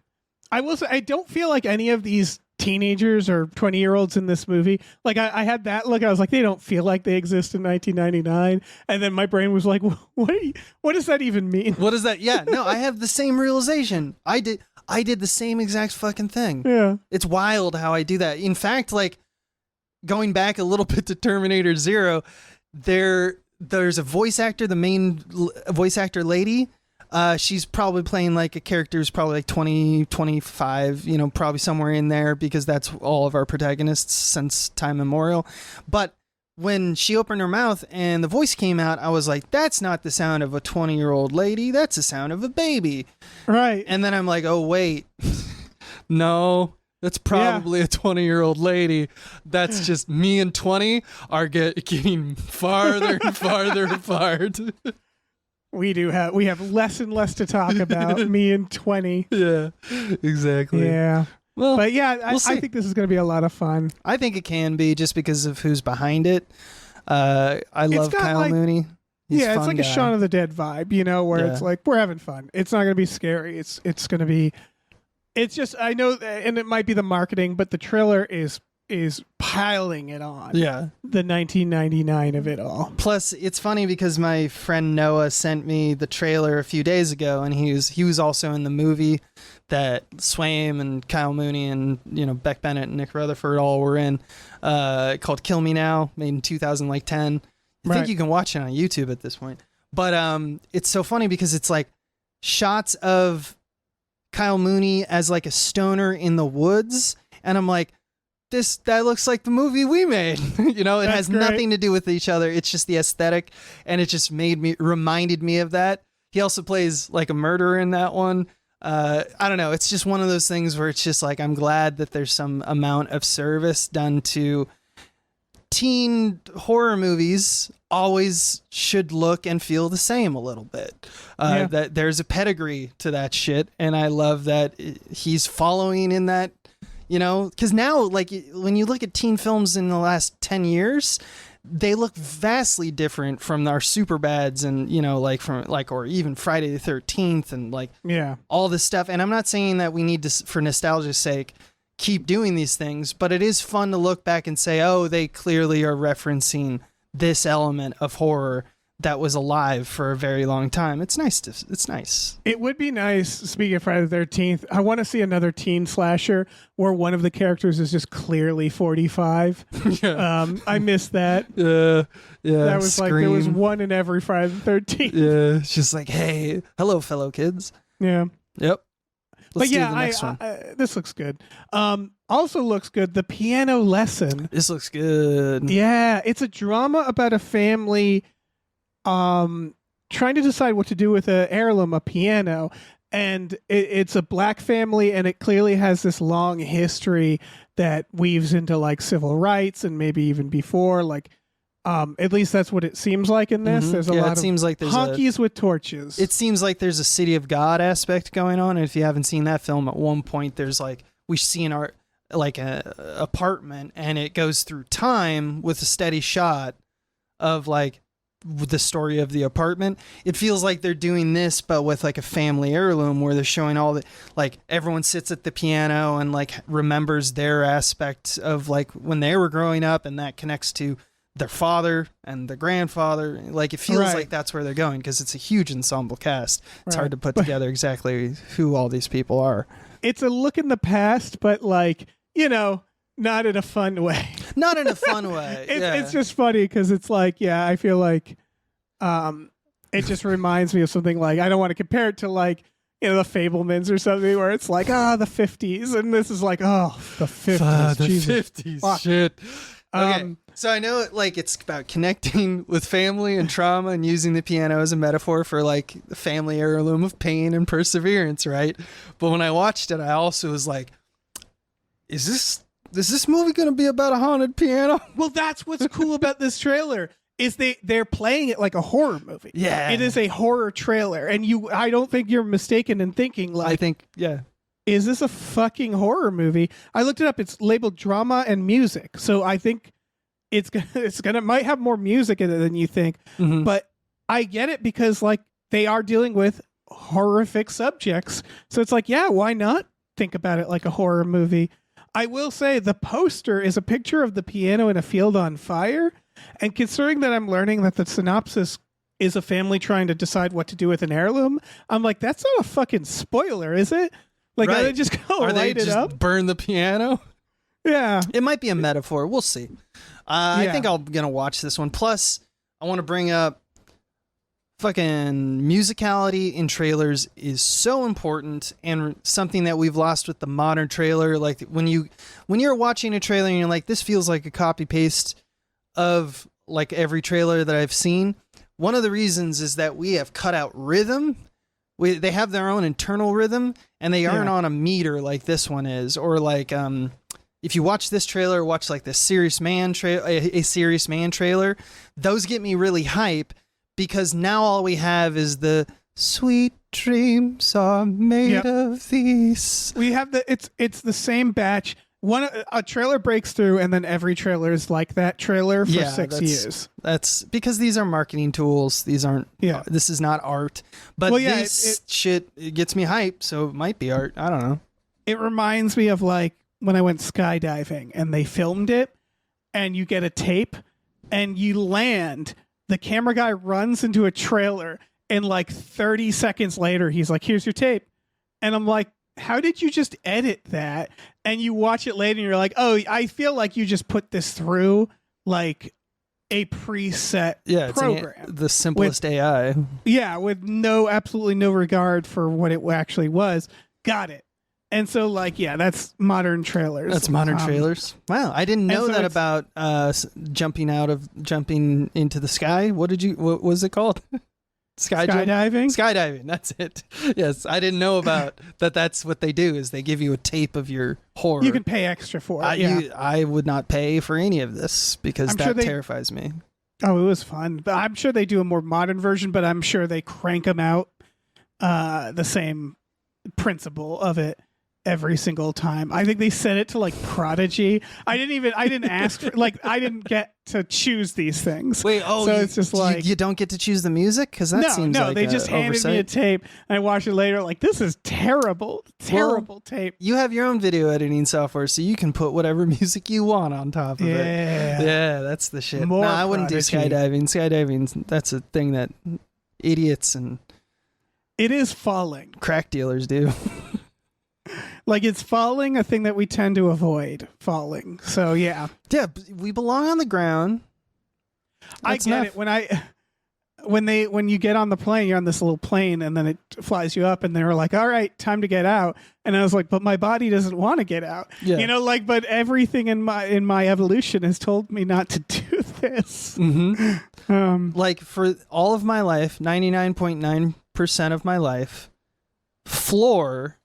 I don't feel like any of these teenagers or 20-year-olds in this movie. Like I had that look. I was like, they don't feel like they exist in 1999. And then my brain was like, what does that even mean? What is that? Yeah, no, I have the same realization. I did the same exact fucking thing. Yeah. It's wild how I do that. In fact, like going back a little bit to Terminator Zero, there's a voice actor, the main voice actor lady. She's probably playing like a character who's probably like 20, 25, probably somewhere in there, because that's all of our protagonists since time immemorial. But when she opened her mouth and the voice came out, I was like, that's not the sound of a 20-year-old lady. That's the sound of a baby. Right. And then I'm like, oh, wait. No, that's probably a 20-year-old lady. That's just me and 20 are getting farther and farther apart. We have less and less to talk about. Me and 20. Yeah, exactly. Yeah. Well, but yeah, I think this is going to be a lot of fun. I think it can be, just because of who's behind it. I love Kyle Mooney. He's it's fun like guy. a Shaun of the Dead vibe, where it's like, we're having fun. It's not going to be scary. It's going to be. It's just, I know, and it might be the marketing, but the trailer is piling it on. Yeah. The 1999 of it all. Plus, it's funny because my friend Noah sent me the trailer a few days ago, and he was also in the movie that Swaim and Kyle Mooney and Beck Bennett and Nick Rutherford all were in, called Kill Me Now, made in 2010. I think you can watch it on YouTube at this point. But it's so funny because it's like shots of Kyle Mooney as like a stoner in the woods, and I'm like, that looks like the movie we made. It has nothing to do with each other. It's just the aesthetic, and it just reminded me of that. He also plays like a murderer in that one. I don't know. It's just one of those things where it's just like, I'm glad that there's some amount of service done to teen horror movies. Always should look and feel the same a little bit. That there's a pedigree to that shit, and I love that he's following in that. Because now, like, when you look at teen films in the last 10 years, they look vastly different from our Superbads and, or even Friday the 13th and all this stuff. And I'm not saying that we need to, for nostalgia's sake, keep doing these things, but it is fun to look back and say, oh, they clearly are referencing this element of horror that was alive for a very long time. It's nice. It would be nice, speaking of Friday the 13th, I want to see another teen slasher where one of the characters is just clearly 45. I missed that. Yeah. That was Scream. Like, there was one in every Friday the 13th. Yeah, it's just like, hey, hello, fellow kids. Yeah. Yep. Let's do the but next one. This looks good. Also looks good, The Piano Lesson. This looks good. Yeah, it's a drama about a family trying to decide what to do with an heirloom, a piano, and it's a black family, and it clearly has this long history that weaves into like civil rights and maybe even before. Like, at least that's what it seems like in this. There's a lot of seems like there's honkies with torches. It seems like there's a City of God aspect going on. And if you haven't seen that film, at one point there's like we see an apartment, and it goes through time with a steady shot of like the story of the apartment. It feels like they're doing this, but with like a family heirloom where they're showing all the, like, everyone sits at the piano and like remembers their aspect of like when they were growing up, and that connects to their father and their grandfather. Like, it feels like that's where they're going, because it's a huge ensemble cast. It's hard to put together exactly who all these people are. It's a look in the past, but like, not in a fun way. Not in a fun way. It's just funny because it's like, I feel like it just reminds me of something like, I don't want to compare it to like, the Fablemans or something where it's like, the 50s. And this is like, the 50s. The Jesus. 50s. Fuck. Shit. Okay. So I know like it's about connecting with family and trauma and using the piano as a metaphor for like the family heirloom of pain and perseverance, right? But when I watched it, I also was like, is this movie going to be about a haunted piano? Well, that's what's cool about this trailer is they're playing it like a horror movie. Yeah. It is a horror trailer. And I don't think you're mistaken in thinking like, I think, is this a fucking horror movie? I looked it up. It's labeled drama and music. So I think might have more music in it than you think. Mm-hmm. But I get it because like they are dealing with horrific subjects. So it's like, why not think about it like a horror movie? I will say the poster is a picture of the piano in a field on fire. And considering that I'm learning that the synopsis is a family trying to decide what to do with an heirloom, I'm like, that's not a fucking spoiler, is it? Like, Right. are they just go Are they light it just up? burn the piano? Yeah. It might be a metaphor. We'll see. I think I'm going to watch this one. Plus, I want to bring up fucking musicality in trailers is so important and something that we've lost with the modern trailer. Like when you're watching a trailer and you're like, this feels like a copy paste of like every trailer that I've seen. One of the reasons is that we have cut out rhythm. They have their own internal rhythm and they aren't on a meter like this one is. Or like, if you watch this trailer, watch like this Serious Man a Serious Man trailer, those get me really hype because now all we have is the sweet dreams are made of these. We have it's the same batch. A trailer breaks through and then every trailer is like that trailer for 6 years. That's because these are marketing tools. These aren't, this is not art. But this shit, it gets me hyped, so it might be art. I don't know. It reminds me of like when I went skydiving and they filmed it and you get a tape and you land, the camera guy runs into a trailer and like 30 seconds later, he's like, here's your tape. And I'm like, how did you just edit that? And you watch it later and you're like, oh, I feel like you just put this through like a preset program. The simplest AI. Yeah, with absolutely no regard for what it actually was. Got it. And so like, that's modern trailers. That's modern trailers. Wow, I didn't know that about jumping into the sky. What was it called? Skydiving? Skydiving, that's it. Yes, I didn't know about that. That's what they do is they give you a tape of your horror. You can pay extra for it. I would not pay for any of this because that terrifies me. Oh, it was fun. But I'm sure they do a more modern version, but I'm sure they crank them out the same principle of it every single time. I think they set it to like Prodigy. I didn't ask for, like, I didn't get to choose these things. Wait, so it's just like you don't get to choose the music because that seems like they just handed me a tape and I watched it later like this is terrible tape. You have your own video editing software so you can put whatever music you want on top of it. Yeah, that's the shit. I wouldn't do skydiving. That's a thing that idiots and it is falling. Crack dealers do. Like it's falling, a thing that we tend to avoid falling. So yeah, we belong on the ground. I get it when you get on the plane, you're on this little plane, and then it flies you up, and they're like, "All right, time to get out." And I was like, "But my body doesn't want to get out." Yeah. But everything in my evolution has told me not to do this. Mm-hmm. Like for all of my life, 99.9% of my life, floor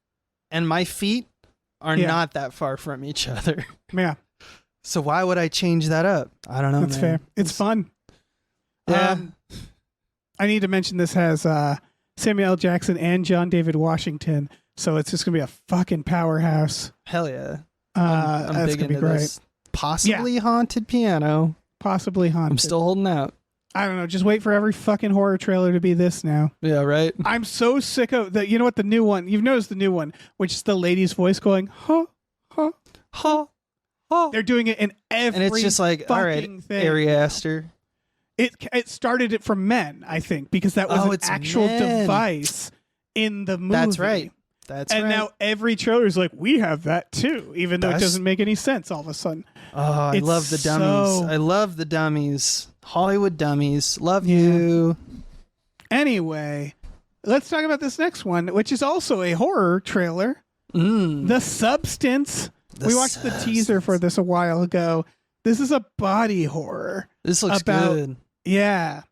and my feet are not that far from each other. Yeah. So why would I change that up? I don't know. That's fair. It's fun. Yeah. I need to mention this has Samuel L. Jackson and John David Washington, so it's just gonna be a fucking powerhouse. Hell yeah. I'm that's big gonna be great. This. Possibly haunted piano. Possibly haunted. I'm still holding out. I don't know. Just wait for every fucking horror trailer to be this now. Yeah, right. I'm so sick of the. You know what? The new one. You've noticed the new one, which is the lady's voice going, huh, huh, huh, huh. They're doing it in every. And it's just like, all right, thing. Ari Aster. It started it from Men, I think, because that was an actual device in the movie. That's right. And now every trailer is like, we have that too, even though it doesn't make any sense all of a sudden. Oh, I love the dummies. I love the dummies. Hollywood dummies. Love you. Anyway, let's talk about this next one, which is also a horror trailer. The Substance. We watched the teaser for this a while ago. This is a body horror. This looks good. Yeah.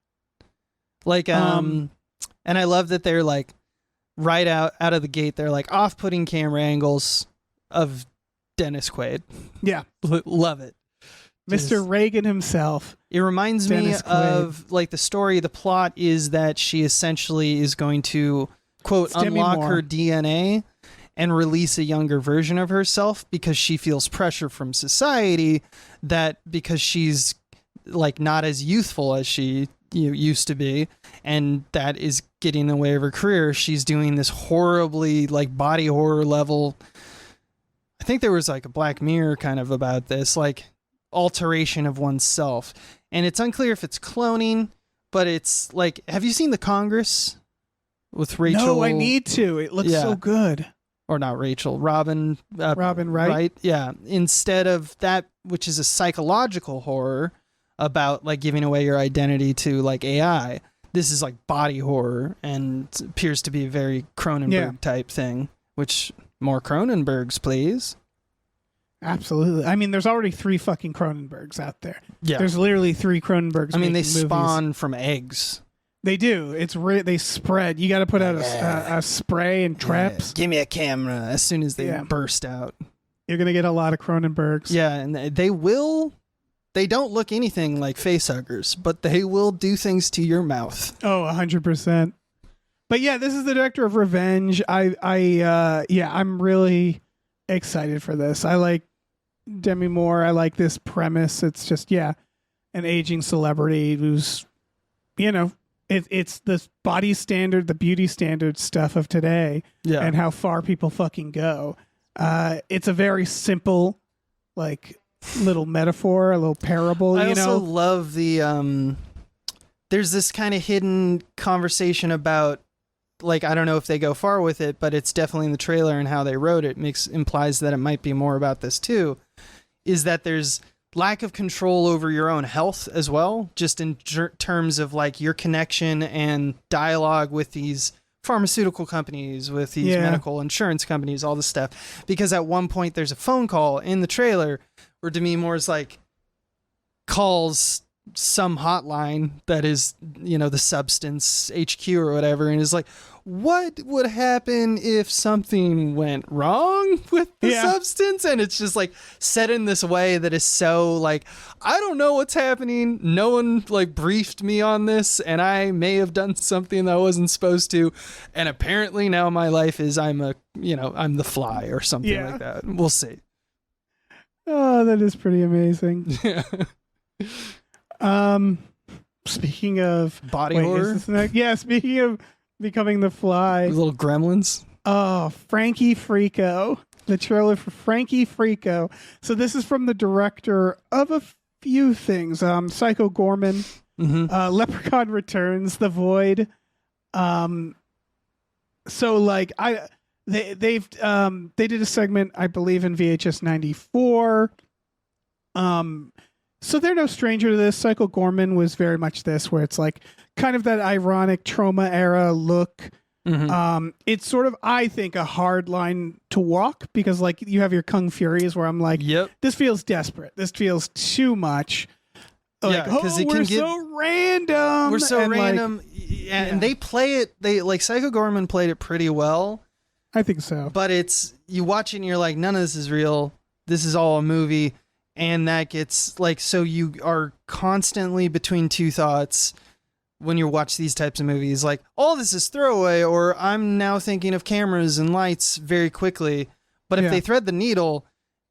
Like, and I love that they're like, right out of the gate, they're like off-putting camera angles of Dennis Quaid. Yeah. Love it. Mr. Reagan himself. It reminds me of like the story. The plot is that she essentially is going to, quote, unlock her DNA and release a younger version of herself because she feels pressure from society that because she's like not as youthful as she used to be, and that is getting in the way of her career. She's doing this horribly like body horror level. I think there was like a Black Mirror kind of about this, like alteration of oneself. And it's unclear if it's cloning, but it's like, have you seen The Congress with Rachel? No, I need to. It looks so good. Or not Rachel, Robin. Robin Wright. Right? Yeah. Instead of that, which is a psychological horror about like giving away your identity to like AI, this is like body horror and appears to be a very Cronenberg type thing, which more Cronenbergs, please. Absolutely. I mean, there's already 3 fucking Cronenbergs out there. Yeah. There's literally 3 Cronenbergs. I mean, they making movies. spawn from eggs. They do. It's they spread. You got to put out a spray and traps. Give me a camera as soon as they burst out. You're going to get a lot of Cronenbergs. Yeah, and they will. They don't look anything like facehuggers, but they will do things to your mouth. Oh, 100%. But yeah, this is the director of Revenge. I'm really excited for this. I like Demi Moore. I like this premise. It's just, an aging celebrity who's, it's the body standard, the beauty standard stuff of today and how far people fucking go. It's a very simple, like, little metaphor, a little parable, I also love the, there's this kind of hidden conversation about, like, I don't know if they go far with it, but it's definitely in the trailer and how they wrote it implies that it might be more about this too, is that there's lack of control over your own health as well, just in terms of like your connection and dialogue with these pharmaceutical companies, with these medical insurance companies, all this stuff. Because at one point there's a phone call in the trailer where Demi Moore's like calls some hotline that is, the Substance HQ or whatever, and is like, what would happen if something went wrong with the substance? And it's just like said in this way that is so like, I don't know what's happening. No one like briefed me on this, and I may have done something that I wasn't supposed to. And apparently now my life is I'm the Fly or something like that. We'll see. Oh, that is pretty amazing. Yeah. Speaking of body horror. Speaking of becoming the Fly, little gremlins. Oh, Frankie Freako. The trailer for Frankie Freako. So this is from the director of a few things. Psycho Gorman, Leprechaun Returns, The Void. So like they did a segment, I believe, in VHS 94. So they're no stranger to this. Psycho Gorman was very much this, where it's like kind of that ironic trauma era look. It's sort of, I think, a hard line to walk, because like you have your Kung Furies where I'm like, this feels desperate. This feels too much. Like, we're so random. We're so and random. Like, and they play it, like Psycho Gorman played it pretty well. I think so. But it's, you watch it and you're like, none of this is real. This is all a movie. And that gets like, so you are constantly between two thoughts when you watch these types of movies, like, all this is throwaway, or I'm now thinking of cameras and lights very quickly. But if they thread the needle,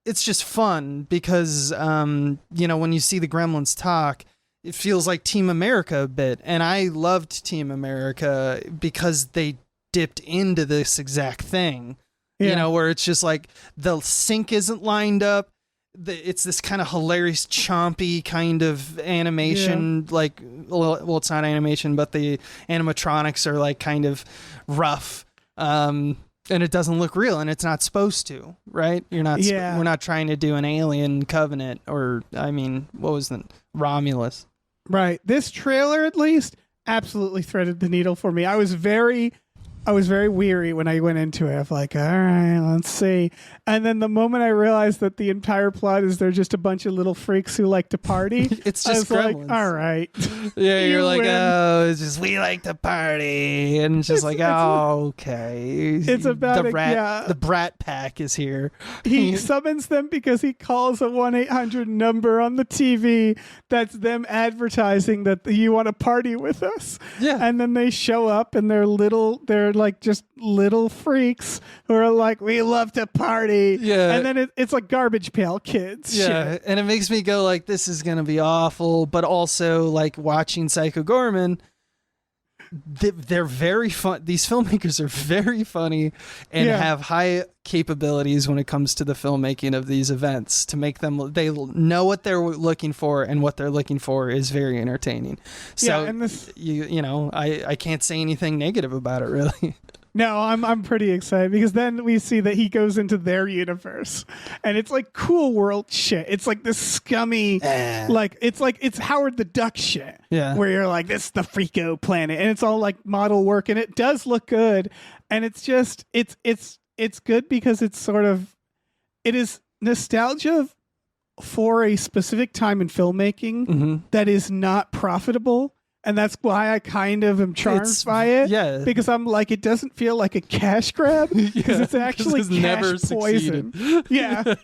it's just fun because, when you see the gremlins talk, it feels like Team America a bit. And I loved Team America because they dipped into this exact thing, where it's just like the sync isn't lined up. It's this kind of hilarious chompy kind of animation, like, well, it's not animation, but the animatronics are like kind of rough, and it doesn't look real, and it's not supposed to, right? You're not. We're not trying to do an Alien Covenant, or what was the Romulus? Right. This trailer, at least, absolutely threaded the needle for me. I was very weary when I went into it. I was like, all right, let's see. And then the moment I realized that the entire plot is they're just a bunch of little freaks who like to party, it's just gremlins. Like, all right. Yeah, you're like, oh, it's just, we like to party. And it's just okay. It's about the Brat Pack is here. He summons them because he calls a 1-800 number on the TV that's them advertising that you want to party with us. Yeah. And then they show up and they're like just little freaks who are like, we love to party. Yeah. And then it's like Garbage Pail Kids. Yeah. Shit. And it makes me go like, this is going to be awful. But also like watching Psycho Gorman, they're very fun. These filmmakers are very funny and have high capabilities when it comes to the filmmaking of these events to make them, they know what they're looking for, and what they're looking for is very entertaining. So and this, you know, I can't say anything negative about it, really. No, I'm pretty excited because then we see that he goes into their universe, and it's like cool world shit. It's like this scummy, it's Howard the Duck shit. Yeah, where you're like, this is the Freako planet, and it's all like model work, and it does look good, and it's just it's good because it's sort of, it is nostalgia for a specific time in filmmaking that is not profitable. And that's why I kind of am charmed by it. Yeah. Because I'm like, it doesn't feel like a cash grab. Because it's actually cash never poison. Yeah.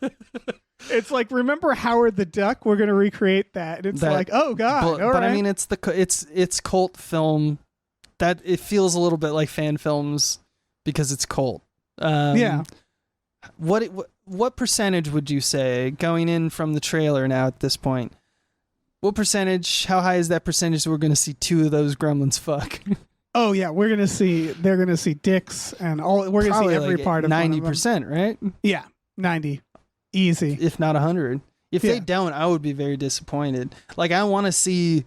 It's like, remember Howard the Duck? We're going to recreate that. And it's like, oh, God. But I mean, it's cult film. That it feels a little bit like fan films because it's cult. What percentage would you say, going in from the trailer now at this point, what percentage, how high is that percentage that we're going to see two of those gremlins fuck? Oh, yeah. They're going to see dicks and all. We're going to see every part of 90%, right? Yeah. 90. Easy. If not 100. If they don't, I would be very disappointed. Like, I want to see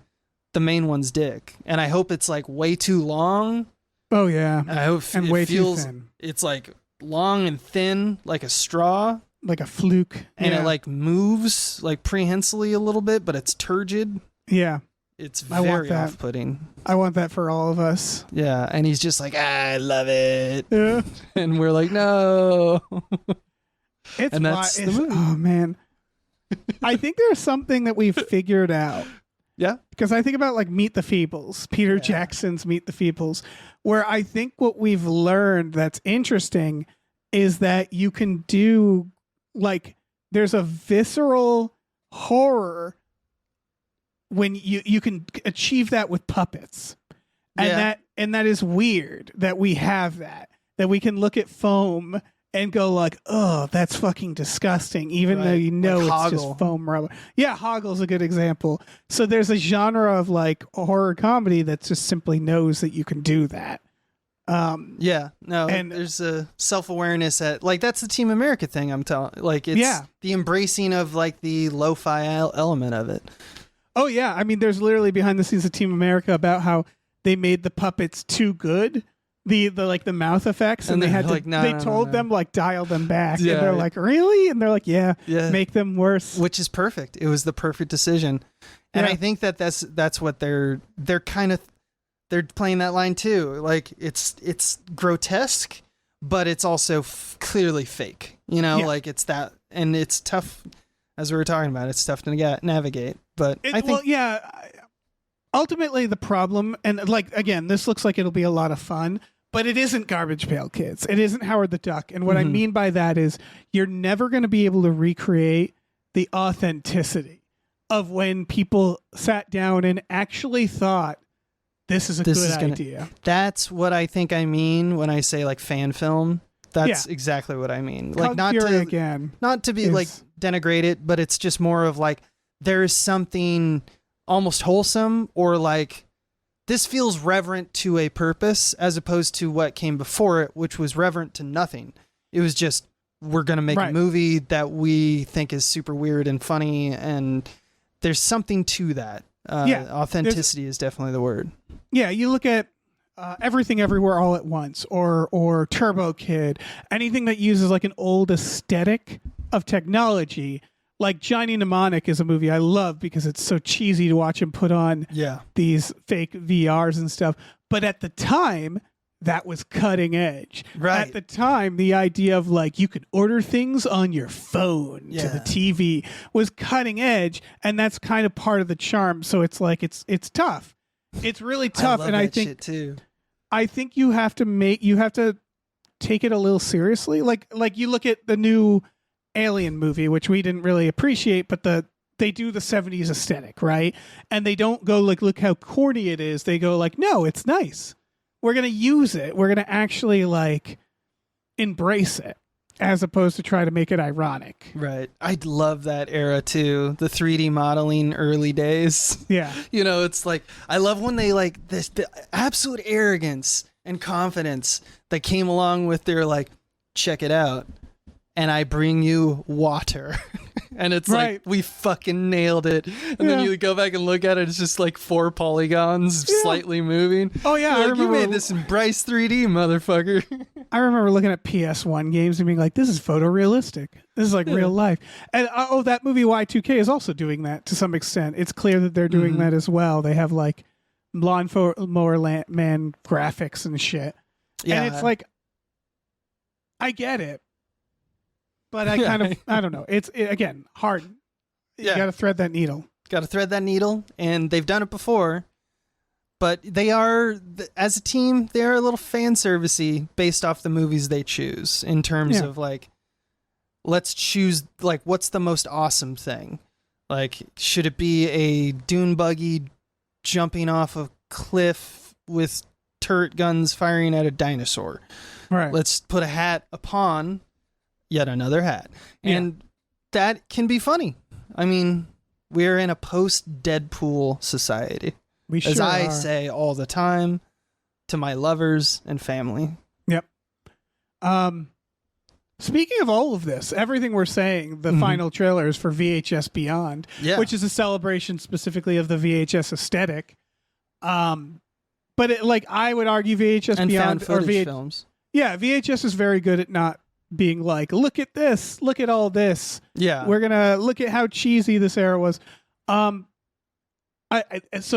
the main one's dick, and I hope it's like way too long. Oh, yeah. I hope and way too thin. It's like long and thin, like a straw. Like a fluke. And it like moves like prehensily a little bit, but it's turgid. Yeah. It's very off-putting. I want that for all of us. Yeah. And he's just like, I love it. Yeah. And we're like, no. And that's the movie. Oh, man. I think there's something that we've figured out. Yeah. Because I think about like Meet the Feebles, Peter Jackson's Meet the Feebles, where I think what we've learned that's interesting is that you can do, like, there's a visceral horror when you can achieve that with puppets. And that is weird that we have that we can look at foam and go like, oh, that's fucking disgusting, even though you know like it's just foam rubber. Yeah, Hoggle's a good example. So there's a genre of like horror comedy that just simply knows that you can do that. And there's a self-awareness at, like, that's the Team America thing I'm telling, like, it's the embracing of like the lo-fi element of it. Oh yeah, I mean, there's literally behind the scenes of Team America about how they made the puppets too good, the like the mouth effects, and they had like, to, they told them like dial them back, and they're like, really, and they're like, yeah, make them worse, which is perfect. It was the perfect decision, and I think that's what they're kind of. They're playing that line too. Like, it's grotesque, but it's also clearly fake. You know, like it's that, and it's tough. As we were talking about, it's tough to navigate. But I think, ultimately the problem, and like again, this looks like it'll be a lot of fun, but it isn't Garbage Pail Kids. It isn't Howard the Duck. And what I mean by that is, you're never going to be able to recreate the authenticity of when people sat down and actually thought, this is a good idea. That's what I think I mean when I say like fan film. That's exactly what I mean. Like, not to be like denigrate it, but it's just more of like, there is something almost wholesome, or like, this feels reverent to a purpose as opposed to what came before it, which was reverent to nothing. It was just, we're going to make a movie that we think is super weird and funny, and there's something to that. Authenticity is definitely the word. Yeah, you look at Everything Everywhere All at Once, or Turbo Kid, anything that uses like an old aesthetic of technology. Like Johnny Mnemonic is a movie I love because it's so cheesy to watch him put on these fake VRs and stuff. But at the time, that was cutting edge. Right. At the time, the idea of like you could order things on your phone to the TV was cutting edge, and that's kind of part of the charm. So it's like it's tough. It's really tough, I love and that I think shit too. I think you have to take it a little seriously. Like you look at the new Alien movie, which we didn't really appreciate, but they do the 70s aesthetic, right? And they don't go like, look how corny it is. They go like, no, it's nice. We're going to use it. We're going to actually like embrace it. as opposed to try to make it ironic. Right. I love that era too. The 3D modeling early days. Yeah. You know, it's like, I love when they like this, the absolute arrogance and confidence that came along with their like, check it out, and I bring you water. And it's like, we fucking nailed it. And then you go back and look at it, it's just like 4 polygons slightly moving. Oh, yeah. Like, you made this in Bryce 3D, motherfucker. I remember looking at PS1 games and being like, this is photorealistic. This is like real life. And that movie Y2K is also doing that to some extent. It's clear that they're doing that as well. They have like Lawnmower Man graphics and shit. Yeah. And it's like, I get it. But I kind of, I don't know. It's, again, hard. You got to thread that needle. Got to thread that needle. And they've done it before. But they are, as a team, they are a little fan servicey based off the movies they choose in terms of like, let's choose, like, what's the most awesome thing? Like, should it be a dune buggy jumping off a cliff with turret guns firing at a dinosaur? Right. Let's put a hat upon yet another hat. And that can be funny. I mean, we're in a post-Deadpool society. We as sure I are. say all the time to my lovers and family. Yep. Speaking of all of this, everything we're saying, the final trailer is for VHS Beyond, which is a celebration specifically of the VHS aesthetic. But it, like, I would argue VHS and Beyond found or footage films. Yeah, VHS is very good at not being like, look at this, look at all this. Yeah. We're gonna look at how cheesy this era was. So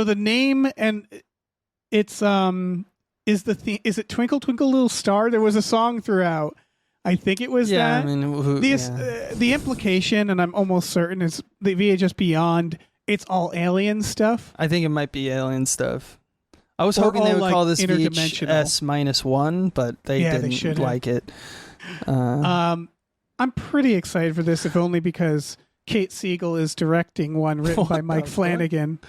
the name and it's is it Twinkle Twinkle Little Star? There was a song throughout. I think it was that. I mean, the implication, and I'm almost certain, is the VHS Beyond. It's all alien stuff. I think it might be alien stuff. I was hoping they would like call this interdimensional. VHS -1, but they didn't like it. I'm pretty excited for this, if only because Kate Siegel is directing one written by Mike Flanagan.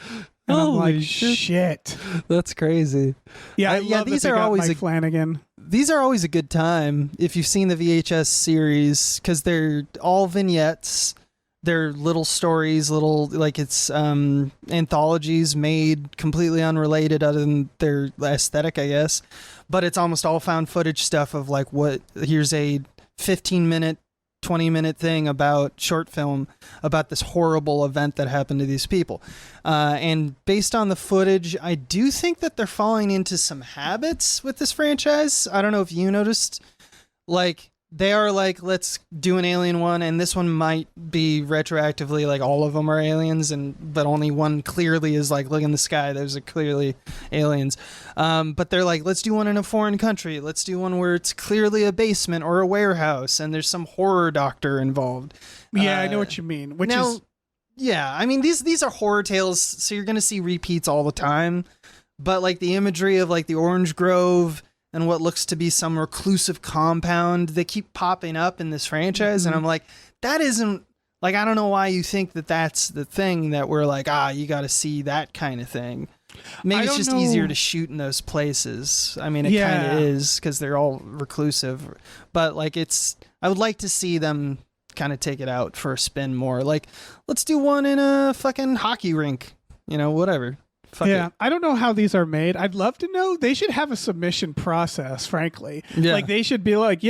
And I'm like, shit. That's crazy. Yeah, I love these that they are got always Mike Flanagan. These are always a good time if you've seen the VHS series, because they're all vignettes. They're little stories, it's anthologies made completely unrelated other than their aesthetic, I guess. But it's almost all found footage stuff of like, here's a 15-minute, 20-minute thing about short film about this horrible event that happened to these people. And based on the footage, I do think that they're falling into some habits with this franchise. I don't know if you noticed, like, they are like, let's do an alien one, and this one might be retroactively like all of them are aliens, but only one clearly is like, look in the sky, those are clearly aliens. But they're like, let's do one in a foreign country. Let's do one where it's clearly a basement or a warehouse, and there's some horror doctor involved. Yeah, I know what you mean. Yeah, I mean, these are horror tales, so you're gonna see repeats all the time. But like the imagery of like the Orange Grove and what looks to be some reclusive compound, they keep popping up in this franchise. And I'm like, that isn't, like, I don't know why you think that that's the thing that we're like, you got to see that kind of thing. Maybe it's just easier to shoot in those places. I mean, it kind of is because they're all reclusive. But like, I would like to see them kind of take it out for a spin more. Like, let's do one in a fucking hockey rink, whatever. Fuck it. I don't know how these are made. I'd love to know. They should have a submission process, frankly. Yeah. Like, they should be like,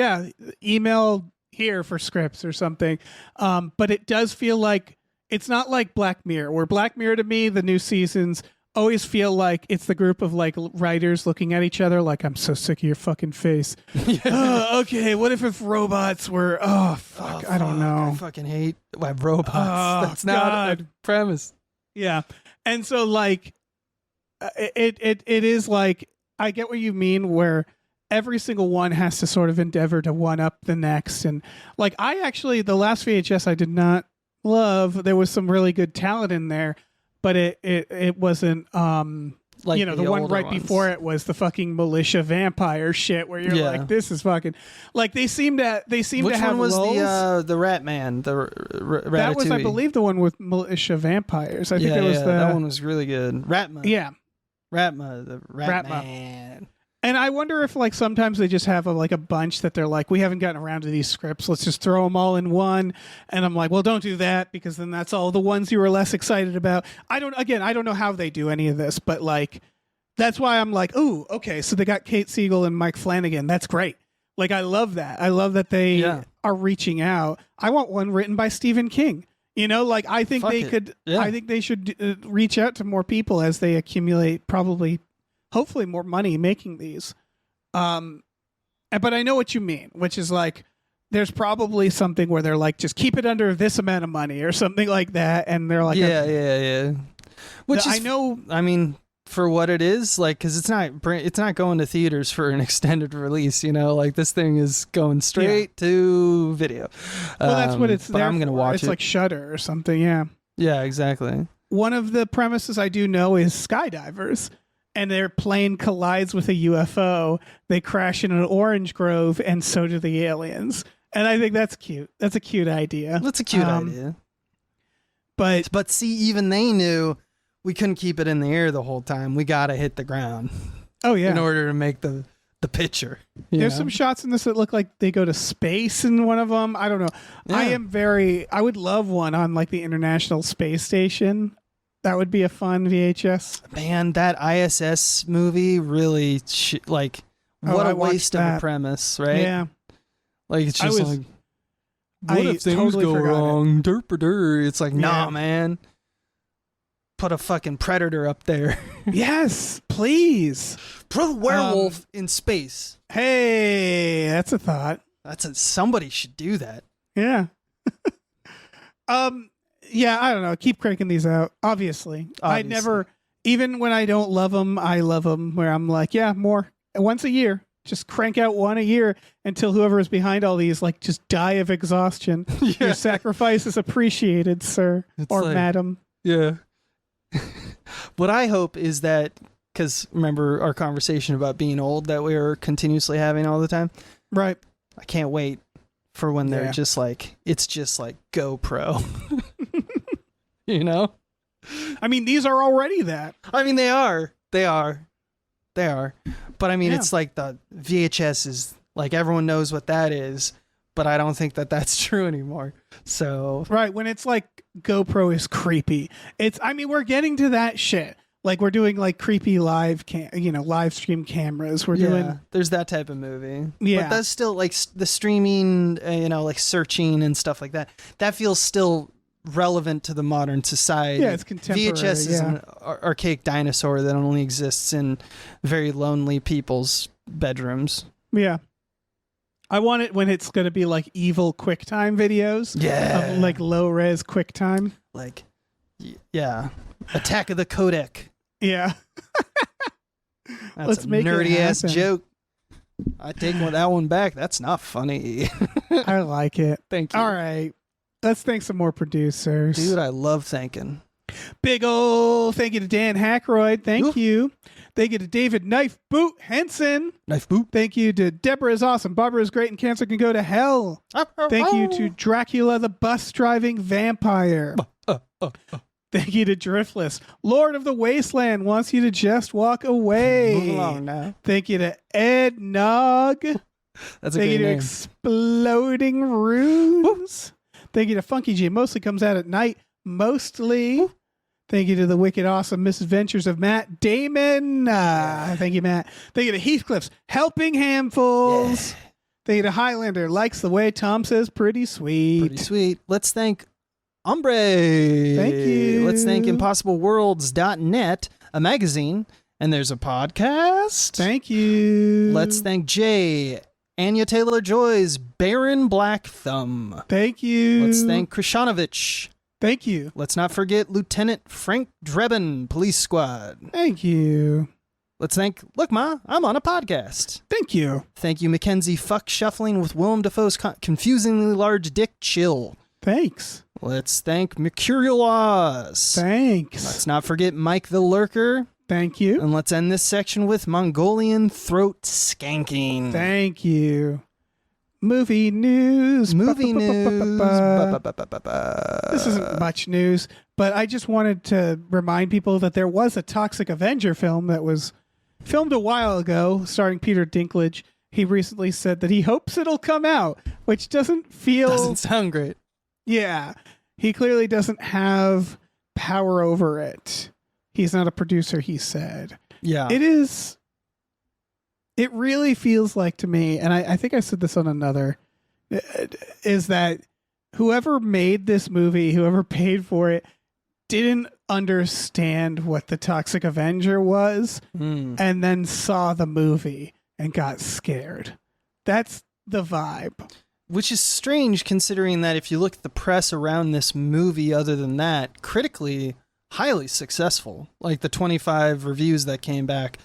email here for scripts or something. But it does feel like it's not like Black Mirror, where Black Mirror, to me, the new seasons always feel like it's the group of like writers looking at each other like, I'm so sick of your fucking face. Okay, what if robots were, fuck, I don't know. I fucking hate robots. That's not a premise. Yeah. And so like, it is like, I get what you mean, where every single one has to sort of endeavor to one up the next. And like, the last VHS I did not love. There was some really good talent in there, but it wasn't like the one right before it was the fucking militia vampire shit where you're like, this is fucking, like, they seem to have Which one was lulls. the Rat Man, the Ratatouille? That was, I believe, the one with militia vampires. I think it was that one was really good. Ratma. Yeah. Ratma, the Rat Ratma. Man. And I wonder if like sometimes they just have like a bunch that they're like, we haven't gotten around to these scripts. Let's just throw them all in one. And I'm like, well, don't do that because then that's all the ones you were less excited about. I don't know how they do any of this, but like, that's why I'm like, ooh, okay. So they got Kate Siegel and Mike Flanagan. That's great. Like, I love that. I love that they are reaching out. I want one written by Stephen King. You know, like I think I think they should reach out to more people as they accumulate hopefully more money making these. But I know what you mean, which is like there's probably something where they're like, just keep it under this amount of money or something like that. And they're like, yeah. Which I know. I mean, for what it is, like, because it's not going to theaters for an extended release, you know, like this thing is going straight to video. Well, that's what it's there. I'm gonna watch it's it. like Shudder or something. Yeah, exactly. One of the premises I do know is skydivers, and their plane collides with a UFO. They crash in an orange grove, and so do the aliens. And I think that's cute. That's a cute idea. That's a cute idea. But see, even they knew we couldn't keep it in the air the whole time. We got to hit the ground. Oh, yeah. In order to make the picture. There's some shots in this that look like they go to space in one of them. I don't know. Yeah. I would love one on like the International Space Station. That would be a fun VHS. Man, that ISS movie really, what a waste of a premise, right? Yeah. Like, it's just what if things totally go wrong? It. Derp-a-der. It's like, nah, man. Put a fucking predator up there. Yes, please. Put a werewolf in space. Hey, that's a thought. Somebody should do that. Yeah. Yeah, I don't know. Keep cranking these out. Obviously. I never, even when I don't love them, I love them. Where I'm like, yeah, more once a year. Just crank out one a year until whoever is behind all these like just die of exhaustion. Your sacrifice is appreciated, sir or madam. Yeah. What I hope is that, because remember our conversation about being old that we were continuously having all the time? Right. I can't wait for when they're just like, it's just like GoPro. You know? I mean, these are already that. I mean, they are. But I mean, it's like the VHS is like, everyone knows what that is, but I don't think that that's true anymore. So right, when it's like GoPro is creepy. We're getting to that shit. Like we're doing like creepy live stream cameras. We're doing there's that type of movie. Yeah. But that's still like the streaming, like searching and stuff like that. That feels still relevant to the modern society. Yeah, it's contemporary. VHS is an archaic dinosaur that only exists in very lonely people's bedrooms. Yeah. I want it when it's going to be like evil QuickTime videos. Yeah. Of like low res QuickTime. Like, yeah. Attack of the Codec. Yeah. That's Let's a make nerdy it ass happen. joke. I take that one back. That's not funny. I like it. Thank you. All right. Let's thank some more producers. Dude, I love thanking. Big ol' thank you to Dan Hackroyd. Thank you. Thank you to David Knife Boot Henson. Knife Boot. Thank you to Deborah is awesome. Barbara is great and cancer can go to hell. Thank you to Dracula the bus driving vampire. Thank you to Driftless. Lord of the Wasteland wants you to just walk away. Move along now. Thank you to Ed Nog. That's a Thank you great to name. Exploding Runes. Thank you to Funky G. Mostly comes out at night. Mostly. Thank you to the wicked awesome misadventures of Matt Damon. Thank you, Matt. Thank you to Heathcliff's Helping Handfuls. Yeah. Thank you to Highlander. Likes the way Tom says pretty sweet. Pretty sweet. Let's thank Ombre. Thank you. Let's thank ImpossibleWorlds.net, a magazine, and there's a podcast. Thank you. Let's thank Jay, Anya Taylor-Joy's Baron Black Thumb. Thank you. Let's thank Krishanovich. Thank you. Let's not forget Lieutenant Frank Drebin, Police Squad. Thank you. Let's thank, look, Ma, I'm on a podcast. Thank you. Thank you, Mackenzie Fuck Shuffling with Willem Dafoe's confusingly large dick chill. Thanks. Let's thank Mercurial Oz. Thanks. Let's not forget Mike the Lurker. Thank you. And let's end this section with Mongolian Throat Skanking. Thank you. Movie news. Movie news. This isn't much news, but I just wanted to remind people that there was a Toxic Avenger film that was filmed a while ago, starring Peter Dinklage. He recently said that he hopes it'll come out, which doesn't sound great. Yeah, he clearly doesn't have power over it. He's not a producer, he said. Yeah. It really feels like to me, and I think I said this on another, is that whoever made this movie, whoever paid for it, didn't understand what the Toxic Avenger was, and then saw the movie and got scared. That's the vibe. Which is strange considering that if you look at the press around this movie, other than that, critically highly successful. Like the 25 reviews that came back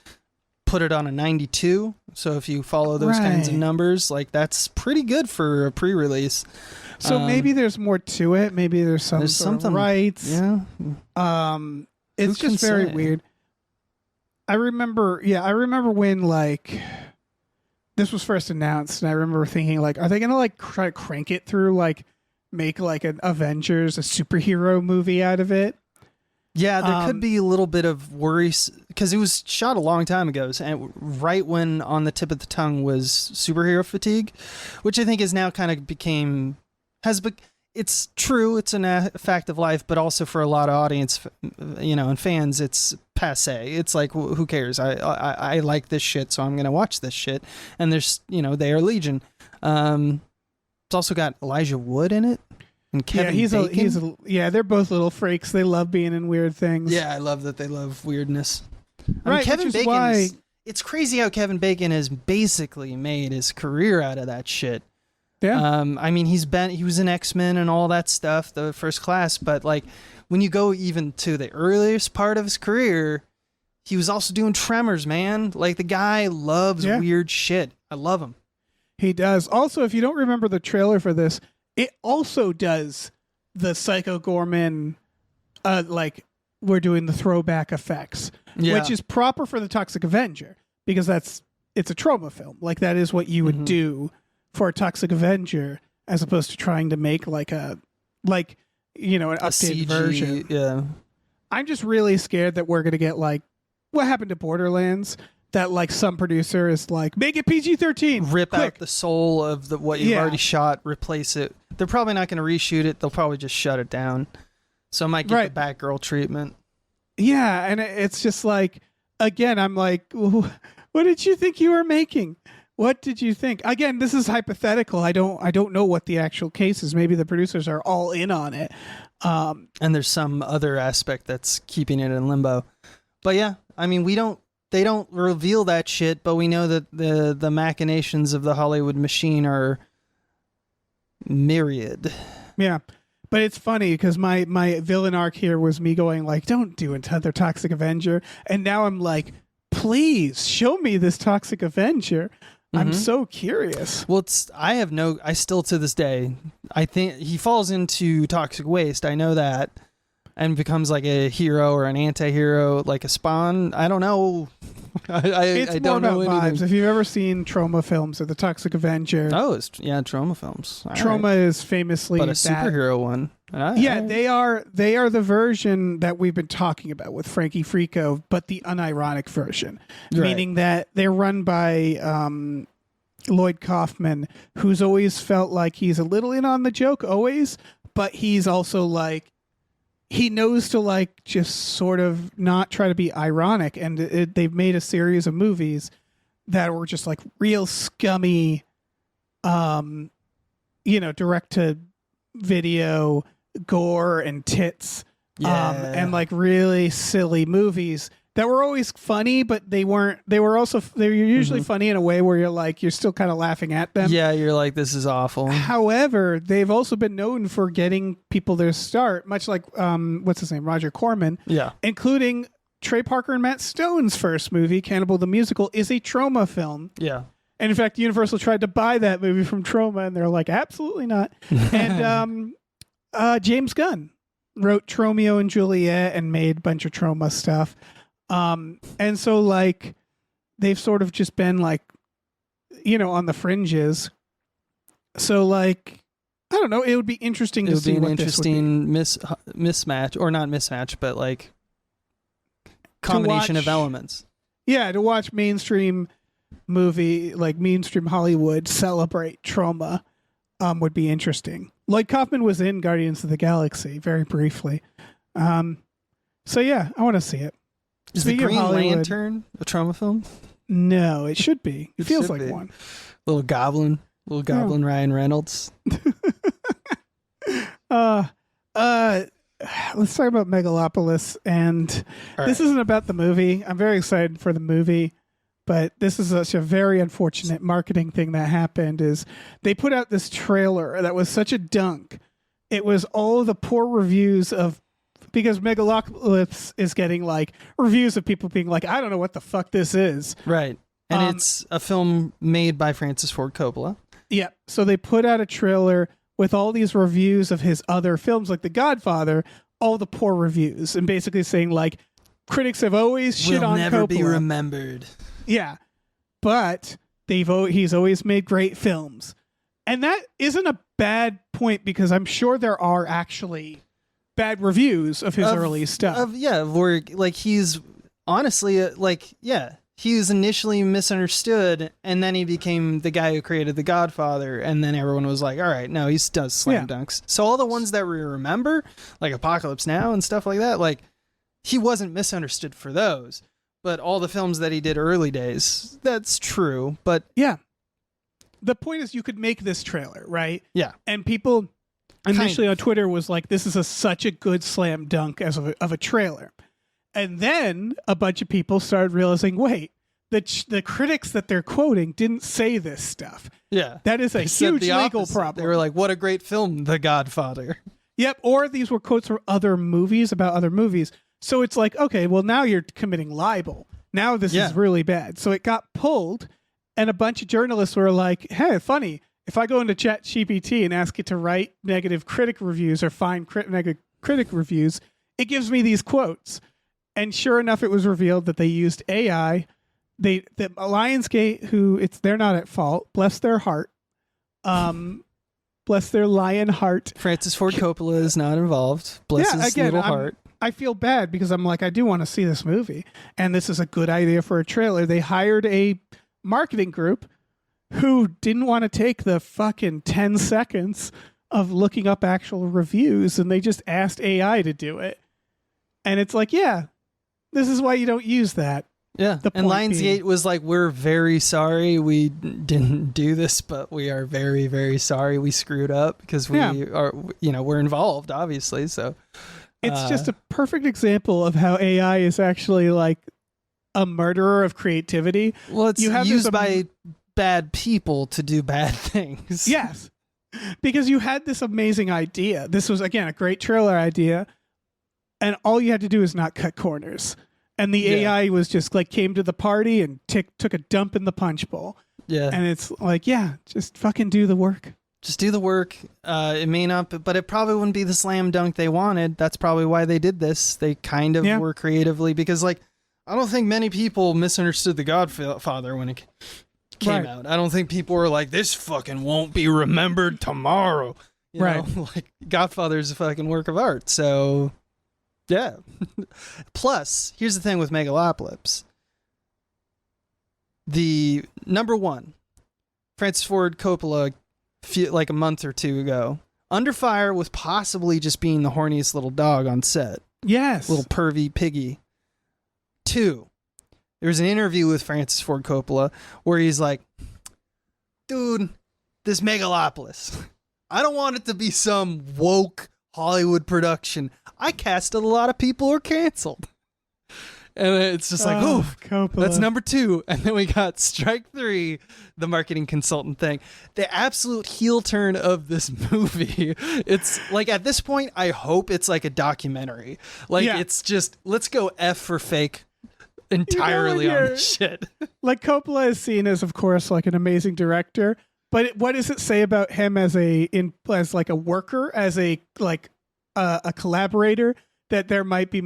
put it on a 92. So if you follow those kinds of numbers, like that's pretty good for a pre-release. So maybe there's more to it. Maybe there's something rights. Yeah. It's just very weird. I remember when like this was first announced, and I remember thinking like, are they gonna like try to crank it through, like make like an Avengers, a superhero movie out of it? Yeah, there could be a little bit of worry because it was shot a long time ago, and right when on the tip of the tongue was superhero fatigue, which I think is now kind of it's true, it's a fact of life, but also for a lot of audience, and fans, it's passe. It's like, who cares? I like this shit, so I'm gonna watch this shit. And there's, they are legion. It's also got Elijah Wood in it. And Kevin Bacon. They're both little freaks. They love being in weird things. Yeah, I love that they love weirdness. Right, Kevin Bacon. It's crazy how Kevin Bacon has basically made his career out of that shit. Yeah. He was in X-Men and all that stuff, the First Class, but like when you go even to the earliest part of his career, he was also doing Tremors, man. Like the guy loves weird shit. I love him. He does. Also, if you don't remember the trailer for this, it also does the Psycho Gorman, like we're doing the throwback effects, which is proper for the Toxic Avenger because it's a trauma film. Like that is what you would do for a Toxic Avenger, as opposed to trying to make like an updated version. Yeah. I'm just really scared that we're gonna get like what happened to Borderlands. That like some producer is like, make it PG-13. Rip out the soul of what you've already shot, replace it. They're probably not going to reshoot it. They'll probably just shut it down. So I might get the Batgirl treatment. Yeah, and it's just like, again, I'm like, what did you think you were making? What did you think? Again, this is hypothetical. I don't know what the actual case is. Maybe the producers are all in on it. And there's some other aspect that's keeping it in limbo. But yeah, I mean, they don't reveal that shit, but we know that the machinations of the Hollywood machine are myriad. Yeah. But it's funny because my villain arc here was me going like, don't do another Toxic Avenger. And now I'm like, please show me this Toxic Avenger. I'm so curious. Well, I still to this day, I think he falls into toxic waste. I know that. And becomes like a hero or an anti-hero, like a Spawn. I don't know. I don't know vibes. If you've ever seen Trauma films or the Toxic Avenger. Oh, Trauma films. Trauma is famously a superhero one. They are the version that we've been talking about with Frankie Freako, but the unironic version, meaning that they're run by Lloyd Kaufman, who's always felt like he's a little in on the joke, always, but he's also like. He knows to like just sort of not try to be ironic, and they've made a series of movies that were just like real scummy, direct to video gore and tits, and like really silly movies that were always funny, but they were usually funny in a way where you're still kind of laughing at them. Yeah, you're like, this is awful. However, they've also been known for getting people their start, much like what's his name, Roger Corman. Yeah, including Trey Parker and Matt Stone's first movie, Cannibal the Musical, is a trauma film. Yeah. And in fact, Universal tried to buy that movie from Trauma, and they're like, absolutely not. And James Gunn wrote Tromeo and Juliet and made a bunch of trauma stuff. And so like they've sort of just been like, on the fringes. So like, I don't know. It would be interesting to see what this would be. Mismatch, or not mismatch, but like combination of elements. Yeah, to watch mainstream mainstream Hollywood celebrate trauma would be interesting. Lloyd Kaufman was in Guardians of the Galaxy very briefly. So yeah, I want to see it. Is Speaking the of Green Hollywood- Lantern a trauma film? No, it should be. It feels should like be. one. Little goblin Ryan Reynolds. Let's talk about Megalopolis. And All this right. isn't about the movie. I'm very excited for the movie, but this is such a very unfortunate marketing thing that happened. Is they put out this trailer that was such a dunk. It was all the poor reviews of, because Megalopolis is getting like reviews of people being like, I don't know what the fuck this is. Right. And it's a film made by Francis Ford Coppola. Yeah. So they put out a trailer with all these reviews of his other films, like The Godfather, all the poor reviews, and basically saying like, critics have always shit Will on never Coppola. be remembered. Yeah, but he's always made great films, and that isn't a bad point because I'm sure there are actually bad reviews of his early stuff. Where like he's honestly he was initially misunderstood, and then he became the guy who created The Godfather, and then everyone was like, all right, no, he does slam dunks. So all the ones that we remember, like Apocalypse Now and stuff like that, like he wasn't misunderstood for those. But all the films that he did early days, that's true. But Yeah, the point is you could make this trailer, right? yeah, And people initially on Twitter was like, this is such a good slam dunk of a trailer. And then a bunch of people started realizing, wait, the critics that they're quoting didn't say this stuff. yeah. That is a They said huge the legal opposite. problem. They were like, what a great film, The Godfather. Yep. Or these were quotes from other movies about other movies. So it's like, okay, well, now you're committing libel. Now this is really bad. So it got pulled, and a bunch of journalists were like, hey, funny. If I go into ChatGPT and ask it to write negative critic reviews or find negative critic reviews, it gives me these quotes. And sure enough, it was revealed that they used AI. The Lionsgate, they're not at fault. Bless their heart. Bless their lion heart. Francis Ford Coppola is not involved. Bless his little heart. I feel bad because I'm like, I do want to see this movie, and this is a good idea for a trailer. They hired a marketing group who didn't want to take the fucking 10 seconds of looking up actual reviews, and they just asked AI to do it. And it's like, yeah, this is why you don't use that. Yeah. And Lionsgate was like, we're very sorry we didn't do this, but we are very, very sorry we screwed up because we are, we're involved, obviously. So it's just a perfect example of how AI is actually like a murderer of creativity. Well, it's used by bad people to do bad things. Yes. Because you had this amazing idea. This was, again, a great trailer idea. And all you had to do is not cut corners. And the AI was just like came to the party and took a dump in the punch bowl. Yeah. And it's like, yeah, just fucking do the work. Just do the work. It may not, but it probably wouldn't be the slam dunk they wanted. That's probably why they did this. They kind of were creatively, because like, I don't think many people misunderstood The Godfather when it came out. I don't think people were like, this fucking won't be remembered tomorrow. You know? Like, Godfather's a fucking work of art. So, yeah. Plus, here's the thing with Megalopolis. The number one, Francis Ford Coppola, like a month or two ago, Under Fire was possibly just being the horniest little dog on set. Yes. Little pervy piggy. 2, there was an interview with Francis Ford Coppola where he's like, dude, this Megalopolis, I don't want it to be some woke Hollywood production. I casted a lot of people who are canceled. And it's just like, Coppola. That's number 2. And then we got strike 3, the marketing consultant thing. The absolute heel turn of this movie. It's like, at this point, I hope it's like a documentary. Like, it's just, let's go F for fake entirely on this shit. Like, Coppola is seen as, of course, like an amazing director. But what does it say about him as like a worker, as a collaborator? that there might be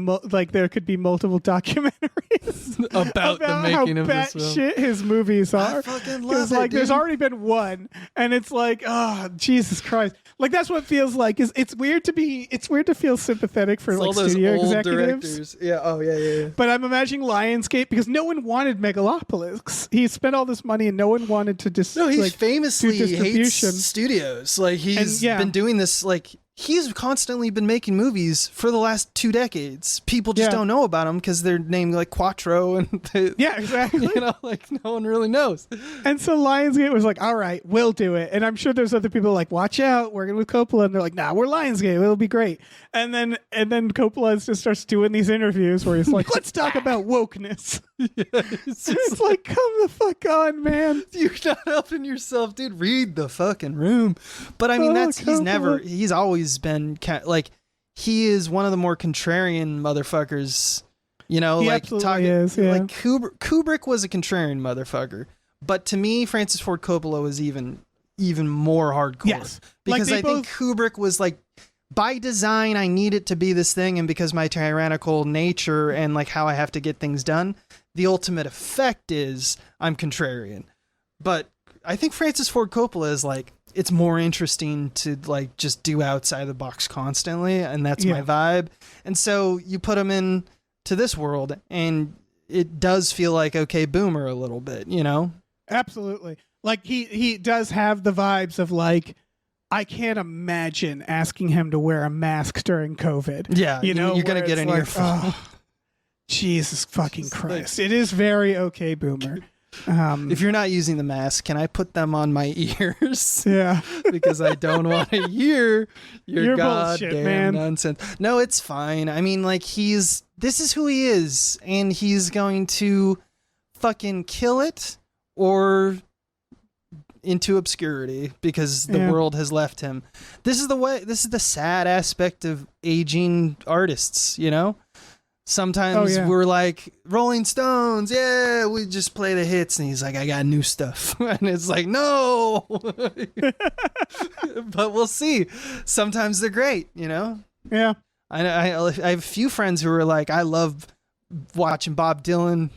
there could be multiple documentaries about the making how of this film. shit his movies are. I fucking love it, like dude. there's already been one, and it's like, oh Jesus Christ! Like that's what it feels like. It's weird to feel sympathetic for It's like all those studio old executives. directors. Yeah. Oh yeah. But I'm imagining Lionsgate because no one wanted Megalopolis. He spent all this money and no one wanted to just. No, he like, famously do distribution. hates studios. Like he's And, yeah. been doing this. Like he's constantly been making movies for the last 2 decades. People just Yeah. don't know about them because they're named like Quattro and Yeah, exactly. you know, like no one really knows. And so Lionsgate was like, all right, we'll do it. And I'm sure there's other people like, watch out, working with Coppola. And they're like, nah, we're Lionsgate. It'll be great. And then Coppola just starts doing these interviews where he's like, let's talk about wokeness. It's like, come the fuck on, man. You're not helping yourself, dude. Read the fucking room. But I mean, Coppola. he's always been like, he is one of the more contrarian motherfuckers. You know, He like absolutely is, yeah. like Kubrick was a contrarian motherfucker. But to me, Francis Ford Coppola was even more hardcore. Yes. Like, Because they I think Kubrick was like, by design, I need it to be this thing, and because my tyrannical nature and like how I have to get things done, the ultimate effect is I'm contrarian. But I think Francis Ford Coppola is like, it's more interesting to like just do outside the box constantly, and that's my vibe. And so you put him in to this world, and it does feel like okay, boomer a little bit, you know? Absolutely. Like he does have the vibes of like, I can't imagine asking him to wear a mask during COVID. Yeah, you know, you're gonna where get it's an like, earful. oh, Jesus fucking Christ! It is very okay, boomer. If you're not using the mask, can I put them on my ears? Yeah, Because I don't want to hear your bullshit, goddamn man. nonsense. No, it's fine. I mean, like this is who he is, and he's going to fucking kill it or into obscurity because the world has left him. This is the sad aspect of aging artists, you know? Sometimes we're like, Rolling Stones, yeah, we just play the hits. And he's like, I got new stuff. And it's like, no. But we'll see. Sometimes they're great, you know? yeah. I have a few friends who are like, I love watching Bob Dylan,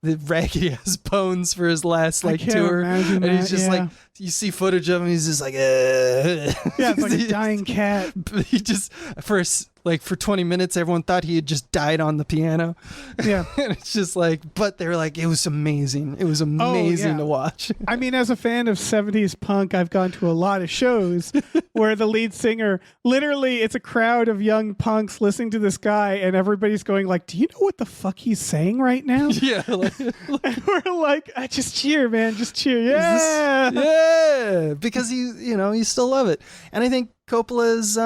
the raggedy ass bones for his last like can't tour. imagine And he's that, just like, you see footage of him, he's just like, Yeah, it's like a dying cat. He just for 20 minutes everyone thought he had just died on the piano. Yeah. And it's just like, but they're like, it was amazing. It was amazing to watch. I mean, as a fan of 70s punk, I've gone to a lot of shows where the lead singer, literally, it's a crowd of young punks listening to this guy, and everybody's going like, do you know what the fuck he's saying right now? Yeah. And we're like, just cheer, man. Just cheer. Yeah. Yeah. Because you still love it. And I think Coppola's,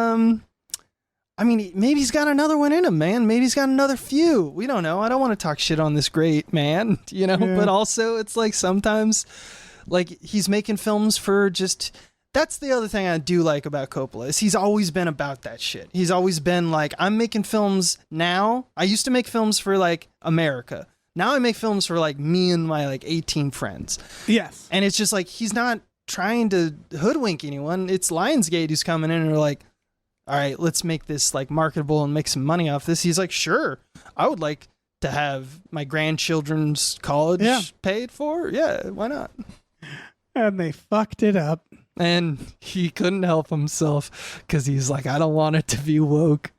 I mean, maybe he's got another one in him, man. Maybe he's got another few. We don't know. I don't want to talk shit on this great man, you know? Yeah. But also, it's like sometimes, like, he's making films for just... That's the other thing I do like about Coppola, is he's always been about that shit. He's always been like, I'm making films now. I used to make films for, like, America. Now I make films for, like, me and my, like, 18 friends. Yes. And it's just like, he's not trying to hoodwink anyone. It's Lionsgate who's coming in and are like, all right, let's make this like marketable and make some money off this. He's like, sure, I would like to have my grandchildren's college paid for. Yeah, why not? And they fucked it up. And he couldn't help himself because he's like, I don't want it to be woke.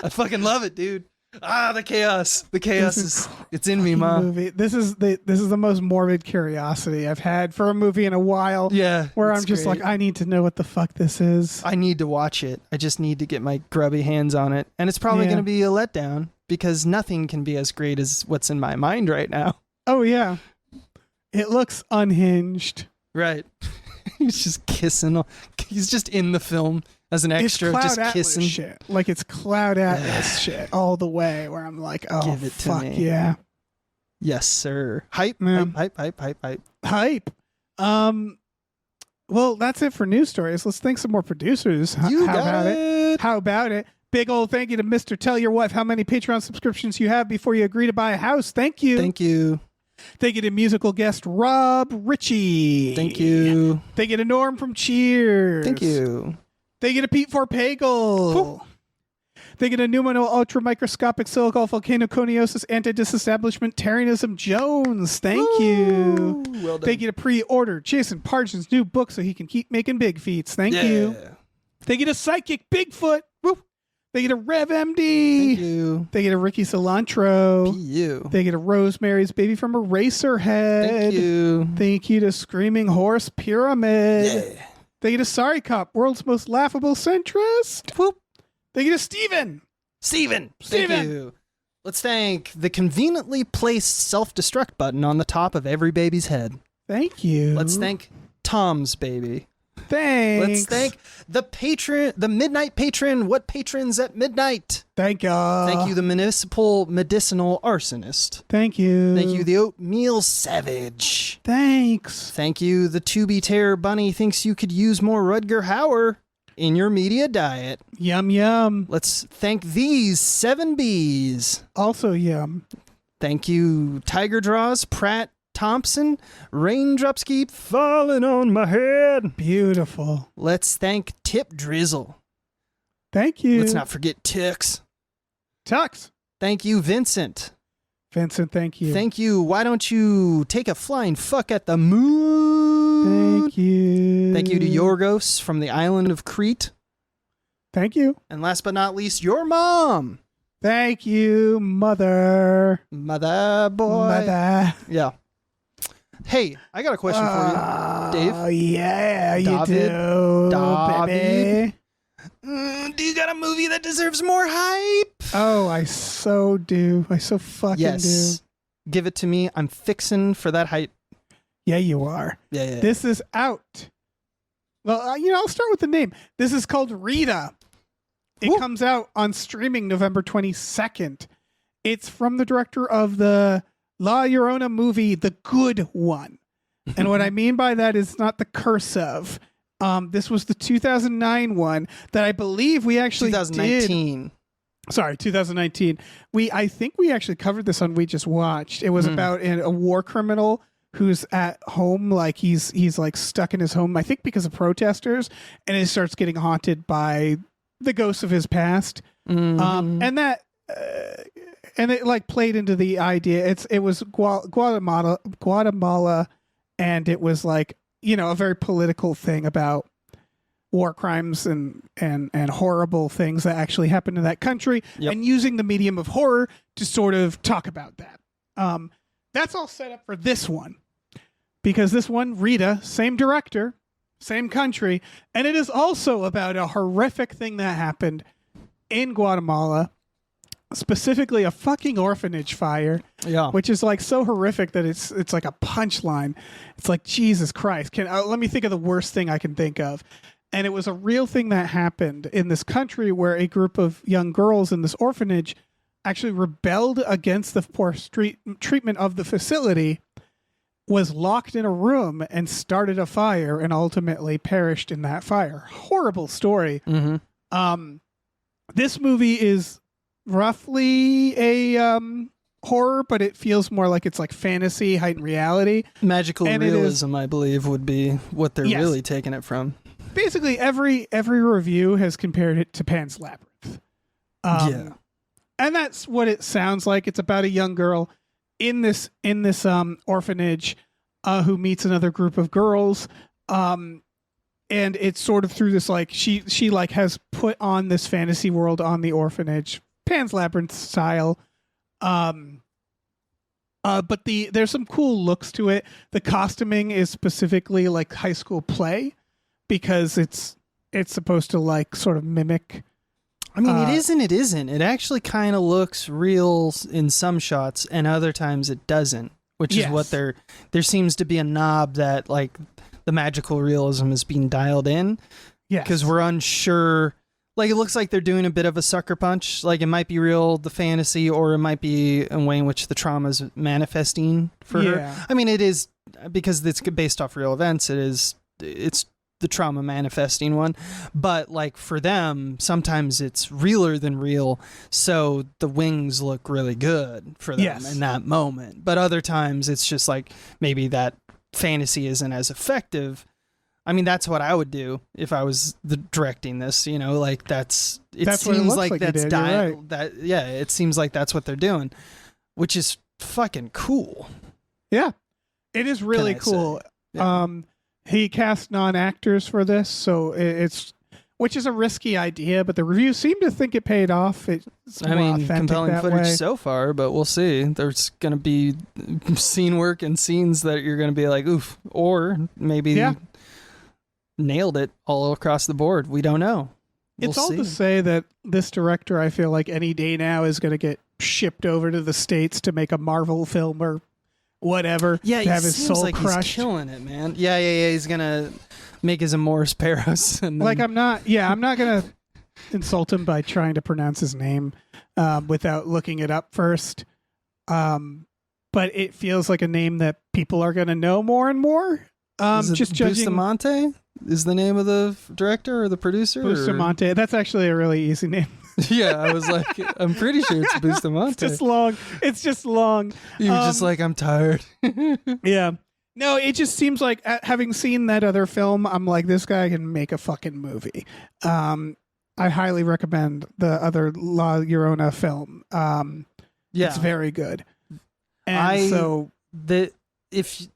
I fucking love it, dude. The chaos. The chaos it's in me, Mom. Movie. This is the most morbid curiosity I've had for a movie in a while. Yeah. Where it's I'm just great. like, I need to know what the fuck this is. I need to watch it. I just need to get my grubby hands on it. And it's probably going to be a letdown because nothing can be as great as what's in my mind right now. Oh, yeah. It looks unhinged. Right. He's just kissing. He's just in the film as an extra, it's Cloud just Atlas kissing. shit. Like it's Cloud Atlas shit all the way where I'm like, oh, Give it to fuck me. yeah. Yes, sir. Hype, Man. hype. Hype. Well, that's it for news stories. Let's thank some more producers. You How got about it. How about it? Big old thank you to Mr. Tell Your Wife how many Patreon subscriptions you have before you agree to buy a house. Thank you. Thank you. Thank you to musical guest Rob Ritchie. Thank you. Thank you to Norm from Cheers. Thank you. Thank you to Pete Forpagel. They get a pneumono ultramicroscopic silical volcanoconiosis anti-disestablishment Terranism Jones. Thank you. Well done. They get a pre-order Jason Pargin's new book so he can keep making big feats. Thank you. They get a psychic Bigfoot. Woo. They get a Rev MD. Thank you. They get a Ricky Cilantro. You. They get a Rosemary's Baby from Eraserhead. Thank you. Thank you to Screaming Horse Pyramid. Yeah. They get a Sorry Cop, world's most laughable centrist. Whoop. They get a Steven. Steven. Thank you. Let's thank the conveniently placed self-destruct button on the top of every baby's head. Thank you. Let's thank Tom's baby. Thanks. Let's thank the patron, the midnight patron. What patrons at midnight? Thank you. Thank you, the municipal medicinal arsonist. Thank you. Thank you, the oatmeal savage. Thanks. Thank you, the Tubi Terror Bunny thinks you could use more Rutger Hauer in your media diet. Yum, yum. Let's thank these 7 Bs. Also yum. Thank you, Tiger Draws, Pratt, Thompson. Raindrops keep falling on my head. Beautiful. Let's thank Tip Drizzle. Thank you. Let's not forget Tix. Tux. Thank you, Vincent. Vincent, thank you. Thank you. Why don't you take a flying fuck at the moon? Thank you. Thank you to Yorgos from the island of Crete. Thank you. And last but not least, your mom. Thank you, mother. Mother boy. Mother. Yeah. Hey, I got a question for you, Dave. Oh, yeah, you David? do, David? baby. Do you got a movie that deserves more hype? Oh, I so do. I so fucking Yes. do. Give it to me. I'm fixing for that hype. Yeah, you are. Yeah. This is out. Well, I'll start with the name. This is called Rita. It Woo. comes out on streaming November 22nd. It's from the director of the La Llorona movie, The Good One. And what I mean by that is not the curse of. This was the 2009 one that I believe we actually 2019. Sorry, 2019. I think we actually covered this on We Just Watched. It was about a war criminal who's at home, like he's like stuck in his home, I think because of protesters, and it starts getting haunted by the ghosts of his past. And it like played into the idea. It was Guatemala, and it was like, a very political thing about war crimes and horrible things that actually happened in that country, and using the medium of horror to sort of talk about that. That's all set up for this one, because this one, Rita, same director, same country, and it is also about a horrific thing that happened in Guatemala, specifically a fucking orphanage fire, which is like so horrific that it's like a punchline. It's like, Jesus Christ, let me think of the worst thing I can think of. And it was a real thing that happened in this country where a group of young girls in this orphanage actually rebelled against the poor treatment of the facility, was locked in a room and started a fire and ultimately perished in that fire. Horrible story. This movie is roughly a horror, but it feels more like it's like fantasy, heightened reality. Magical And realism, I believe, would be what they're really taking it from. Basically, every review has compared it to Pan's Labyrinth. And that's what it sounds like. It's about a young girl in this orphanage who meets another group of girls. And it's sort of through this, like, she like has put on this fantasy world on the orphanage, Pan's Labyrinth style. But there's some cool looks to it. The costuming is specifically like high school play, because it's supposed to like sort of mimic. I mean, it is and it isn't. It actually kind of looks real in some shots, and other times it doesn't, which is what there seems to be a knob that, like, the magical realism is being dialed in. Yeah. Because we're unsure. Like, it looks like they're doing a bit of a sucker punch. Like, it might be real, the fantasy, or it might be a way in which the trauma is manifesting for her. I mean, it is, because it's based off real events, it's the trauma manifesting one. But, like, for them, sometimes it's realer than real, so the wings look really good for them in that moment. But other times, it's just like, maybe that fantasy isn't as effective. I mean, that's what I would do if I was directing this. You know, like it That's what it seems looks like like you that's did, you're right. it seems like that's what they're doing, which is fucking cool. Yeah, it is really Can I say? cool. Yeah. He cast non-actors for this, so which is a risky idea, but the reviews seem to think it paid off. It's I more mean, authentic compelling that footage way. so far, but we'll see. There's going to be scene work and scenes that you're going to be like, oof, or maybe Yeah. nailed it all across the board. We don't know. It's We'll all to see. say that this director, I feel like any day now, is going to get shipped over to the States to make a Marvel film or whatever. Yeah, to he have his seems soul like crushed. he's killing it, man. Yeah. He's going to make his Amoris Paros. And Like then- I'm not gonna insult him by trying to pronounce his name without looking it up first. But it feels like a name that people are gonna know more and more. is it Just judging Bustamante is the name of the director or the producer? or- Bustamante. That's actually a really easy name. Yeah, I was like, I'm pretty sure it's Bustamante. It's just long. You're just like, I'm tired. Yeah. No, it just seems like having seen that other film, I'm like, this guy can make a fucking movie. I highly recommend the other La Llorona film. Yeah. It's very good. And if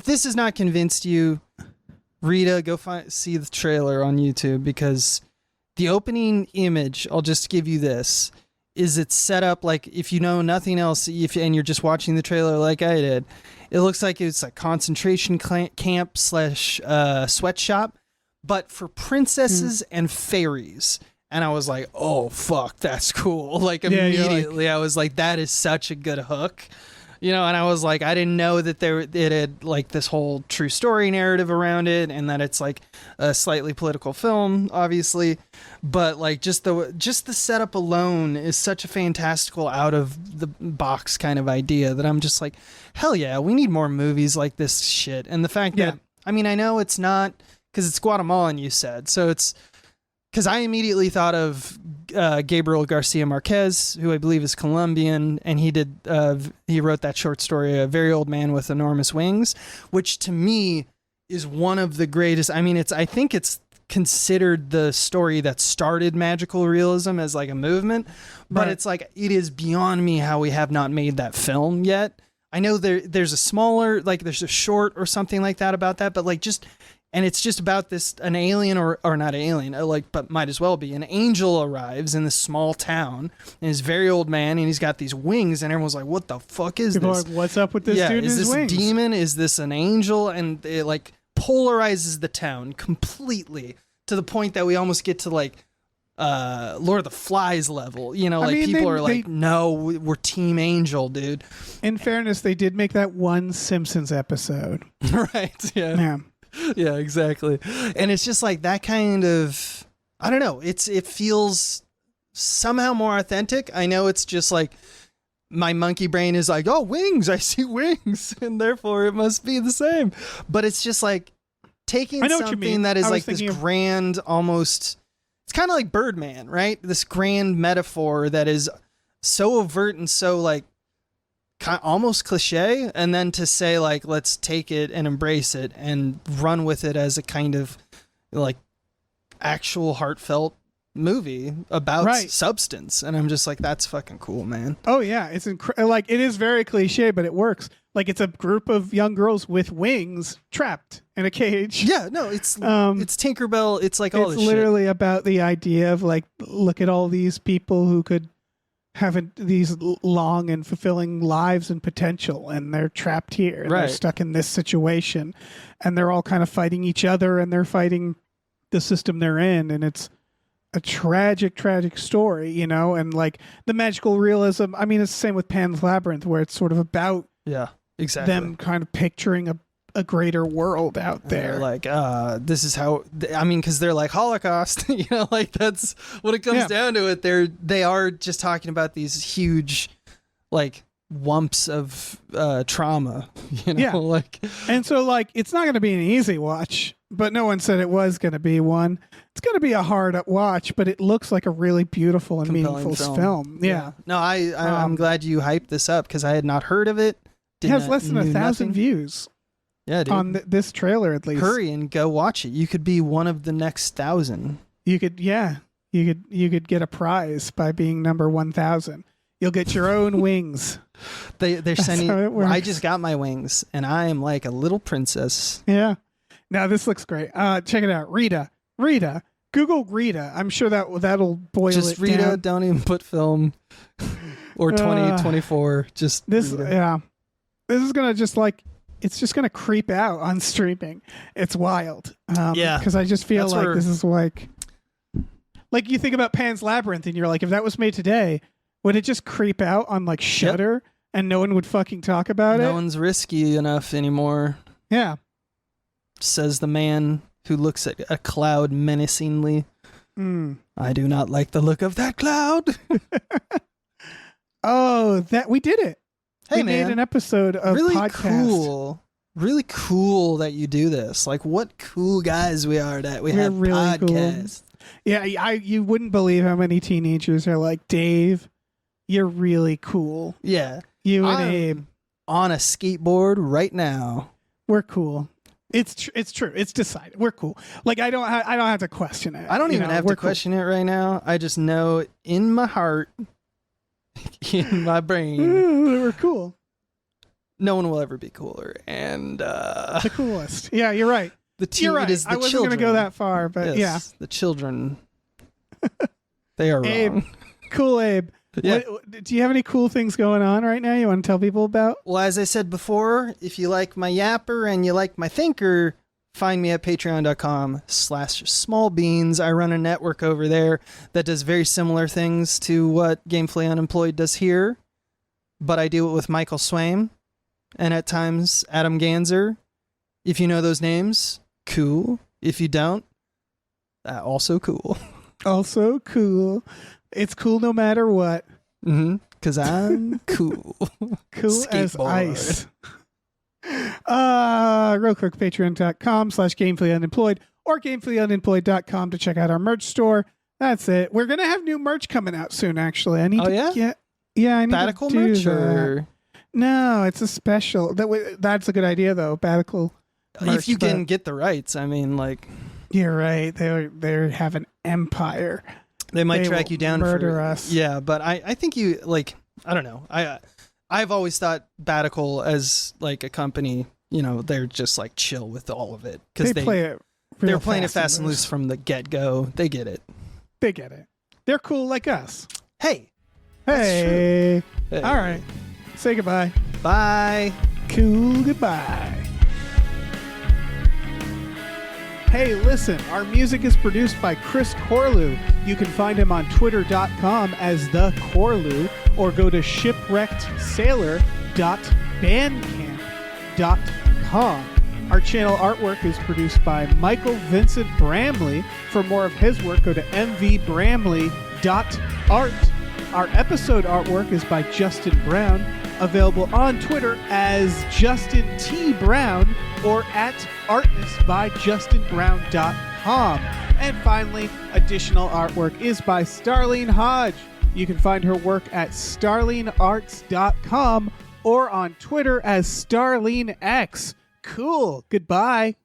this has not convinced you, Rita, go see the trailer on YouTube, because the opening image, I'll just give you this, is it's set up like, if you know nothing else, and you're just watching the trailer like I did, it looks like it's a concentration camp / sweatshop, but for princesses and fairies. And I was like, oh, fuck, that's cool. Like, Yeah, you're like- immediately I was like, that is such a good hook. You know, and I was like, I didn't know that it had like this whole true story narrative around it, and that it's like a slightly political film, obviously, but like just the setup alone is such a fantastical out of the box kind of idea that I'm just like, hell yeah, we need more movies like this shit. And the fact that, I mean, I know it's not because it's Guatemalan, you said, so it's. Because I immediately thought of Gabriel Garcia Marquez, who I believe is Colombian, and he wrote that short story, A Very Old Man with Enormous Wings, which to me is one of the greatest. I mean, I think it's considered the story that started magical realism as like a movement, but Right. it's like, it is beyond me how we have not made that film yet. I know there's a smaller, like there's a short or something like that about that, but like just. And it's just about an alien or not alien, but might as well be. An angel arrives in this small town, and he's a very old man, and he's got these wings, and everyone's like, what the fuck is People are this? like, what's up with this dude and is his this wings? a demon? Is this an angel? And it like polarizes the town completely to the point that we almost get to like Lord of the Flies level. You know, I like mean, people are they- like, no, we're Team Angel, dude. In fairness, they did make that one Simpsons episode. Right, yeah. Yeah. Yeah, exactly. And it's just like that kind of, I don't know, it feels somehow more authentic. I know it's just like my monkey brain is like, oh, wings, I see wings, and therefore it must be the same. But it's just like taking I know what you something mean. that is I was like this thinking of- grand, almost, it's kind of like Birdman, right? This grand metaphor that is so overt and so like almost cliche, and then to say like, let's take it and embrace it and run with it as a kind of like actual heartfelt movie about Right. substance. And I'm just like, that's fucking cool, man. Oh yeah, it's like it is very cliche, but it works. Like it's a group of young girls with wings trapped in a cage. Yeah, no, it's Tinkerbell. It's like all It's this literally about the idea of like, look at all these people who could have these long and fulfilling lives and potential, and they're trapped here. And Right. They're stuck in this situation, and they're all kind of fighting each other, and they're fighting the system they're in, and it's a tragic story, you know. And like the magical realism, I mean, it's the same with Pan's Labyrinth, where it's sort of about shit. Yeah, exactly. them kind of picturing a greater world out And they're there. like, this is how, I mean, because they're like Holocaust, you know, like that's when it comes Yeah. down to it. They are just talking about these huge, like, wumps of trauma, you know, Yeah. like, And so, like, it's not going to be an easy watch, but no one said it was going to be one. It's going to be a hard watch, but it looks like a really beautiful and compelling meaningful film. Yeah. No, I'm glad you hyped this up because I had not heard of it. It has less than 1,000 views. Yeah, dude. on this trailer at least. Hurry and go watch it. You could be one of the next 1,000. You could get a prize by being number 1,000. You'll get your own wings. They're sending. how it works. I just got my wings, and I am like a little princess. Yeah. Now this looks great. Check it out. Rita. Google Rita. I'm sure that'll boil Just it Rita. down. Don't even put film or 2024. Just This Rita. yeah. This is gonna it's just gonna creep out on streaming. It's wild. Yeah. Because I just feel That's like where- this is like you think about Pan's Labyrinth and you're like, if that was made today, would it just creep out on like Shudder and no one would fucking talk about No it? one's risky enough anymore. Yeah. Says the man who looks at a cloud menacingly. Mm. I do not like the look of that cloud. Oh, that we did it. Hey, we man. made an episode of Really podcast. cool. Really cool that you do this. Like, what cool guys we are that we We're have really cool. podcasts. Yeah, you wouldn't believe how many teenagers are like, Dave, you're really cool. Yeah. You and I'm Abe, on a skateboard right now. we're cool. It's true. It's decided. We're cool. Like I don't have to question it. I don't You even know, have we're to question it right now. I just know in my heart, in my cool. brain, We're cool. no one will ever be cooler. And The coolest. Yeah, you're right. the teen, You're right. it is the I wasn't children. gonna go that far, but Yes, the children. They are Abe. wrong. yeah. Cool, Abe. Yeah. Do you have any cool things going on right now you want to tell people about? Well, as I said before, if you like my yapper and you like my thinker, find me at patreon.com/smallbeans. I run a network over there that does very similar things to what Gamefully Unemployed does here, but I do it with Michael Swaim and at times Adam Ganzer. If you know those names, cool. If you don't, also cool. Also cool. It's cool no matter what. Because I'm cool. Cool as Skateboard. ice. Real quick, patreon.com/gamefullyunemployed or gamefullyunemployed.com to check out our merch store. That's it. We're going to have new merch coming out soon, actually. I need Oh, to yeah? I need Batical to do merch that. or... No, it's a special. That's a good idea, though. Batical merch, if you can but get the rights, I mean, like... You're right. They have an empire. They might They track will you down murder for us. Yeah, but I think you like I don't know. I've always thought Batical as like a company, you know, they're just like chill with all of it They play it. they're playing it fast and loose from the get go. They get it. They get it. They're cool like us. Hey, Hey. hey. All right. Say goodbye. Bye. Cool goodbye. Hey, listen, our music is produced by Chris Corlew. You can find him on twitter.com as the Corlew or go to shipwreckedsailor.bandcamp.com. Our channel artwork is produced by Michael Vincent Bramley. For more of his work, go to mvbramley.art. Our episode artwork is by Justin Brown, available on Twitter as Justin T. Brown or at artnessbyjustinbrown.com. And finally, additional artwork is by Starlene Hodge. You can find her work at starlenearts.com or on Twitter as StarleneX. Cool. Goodbye.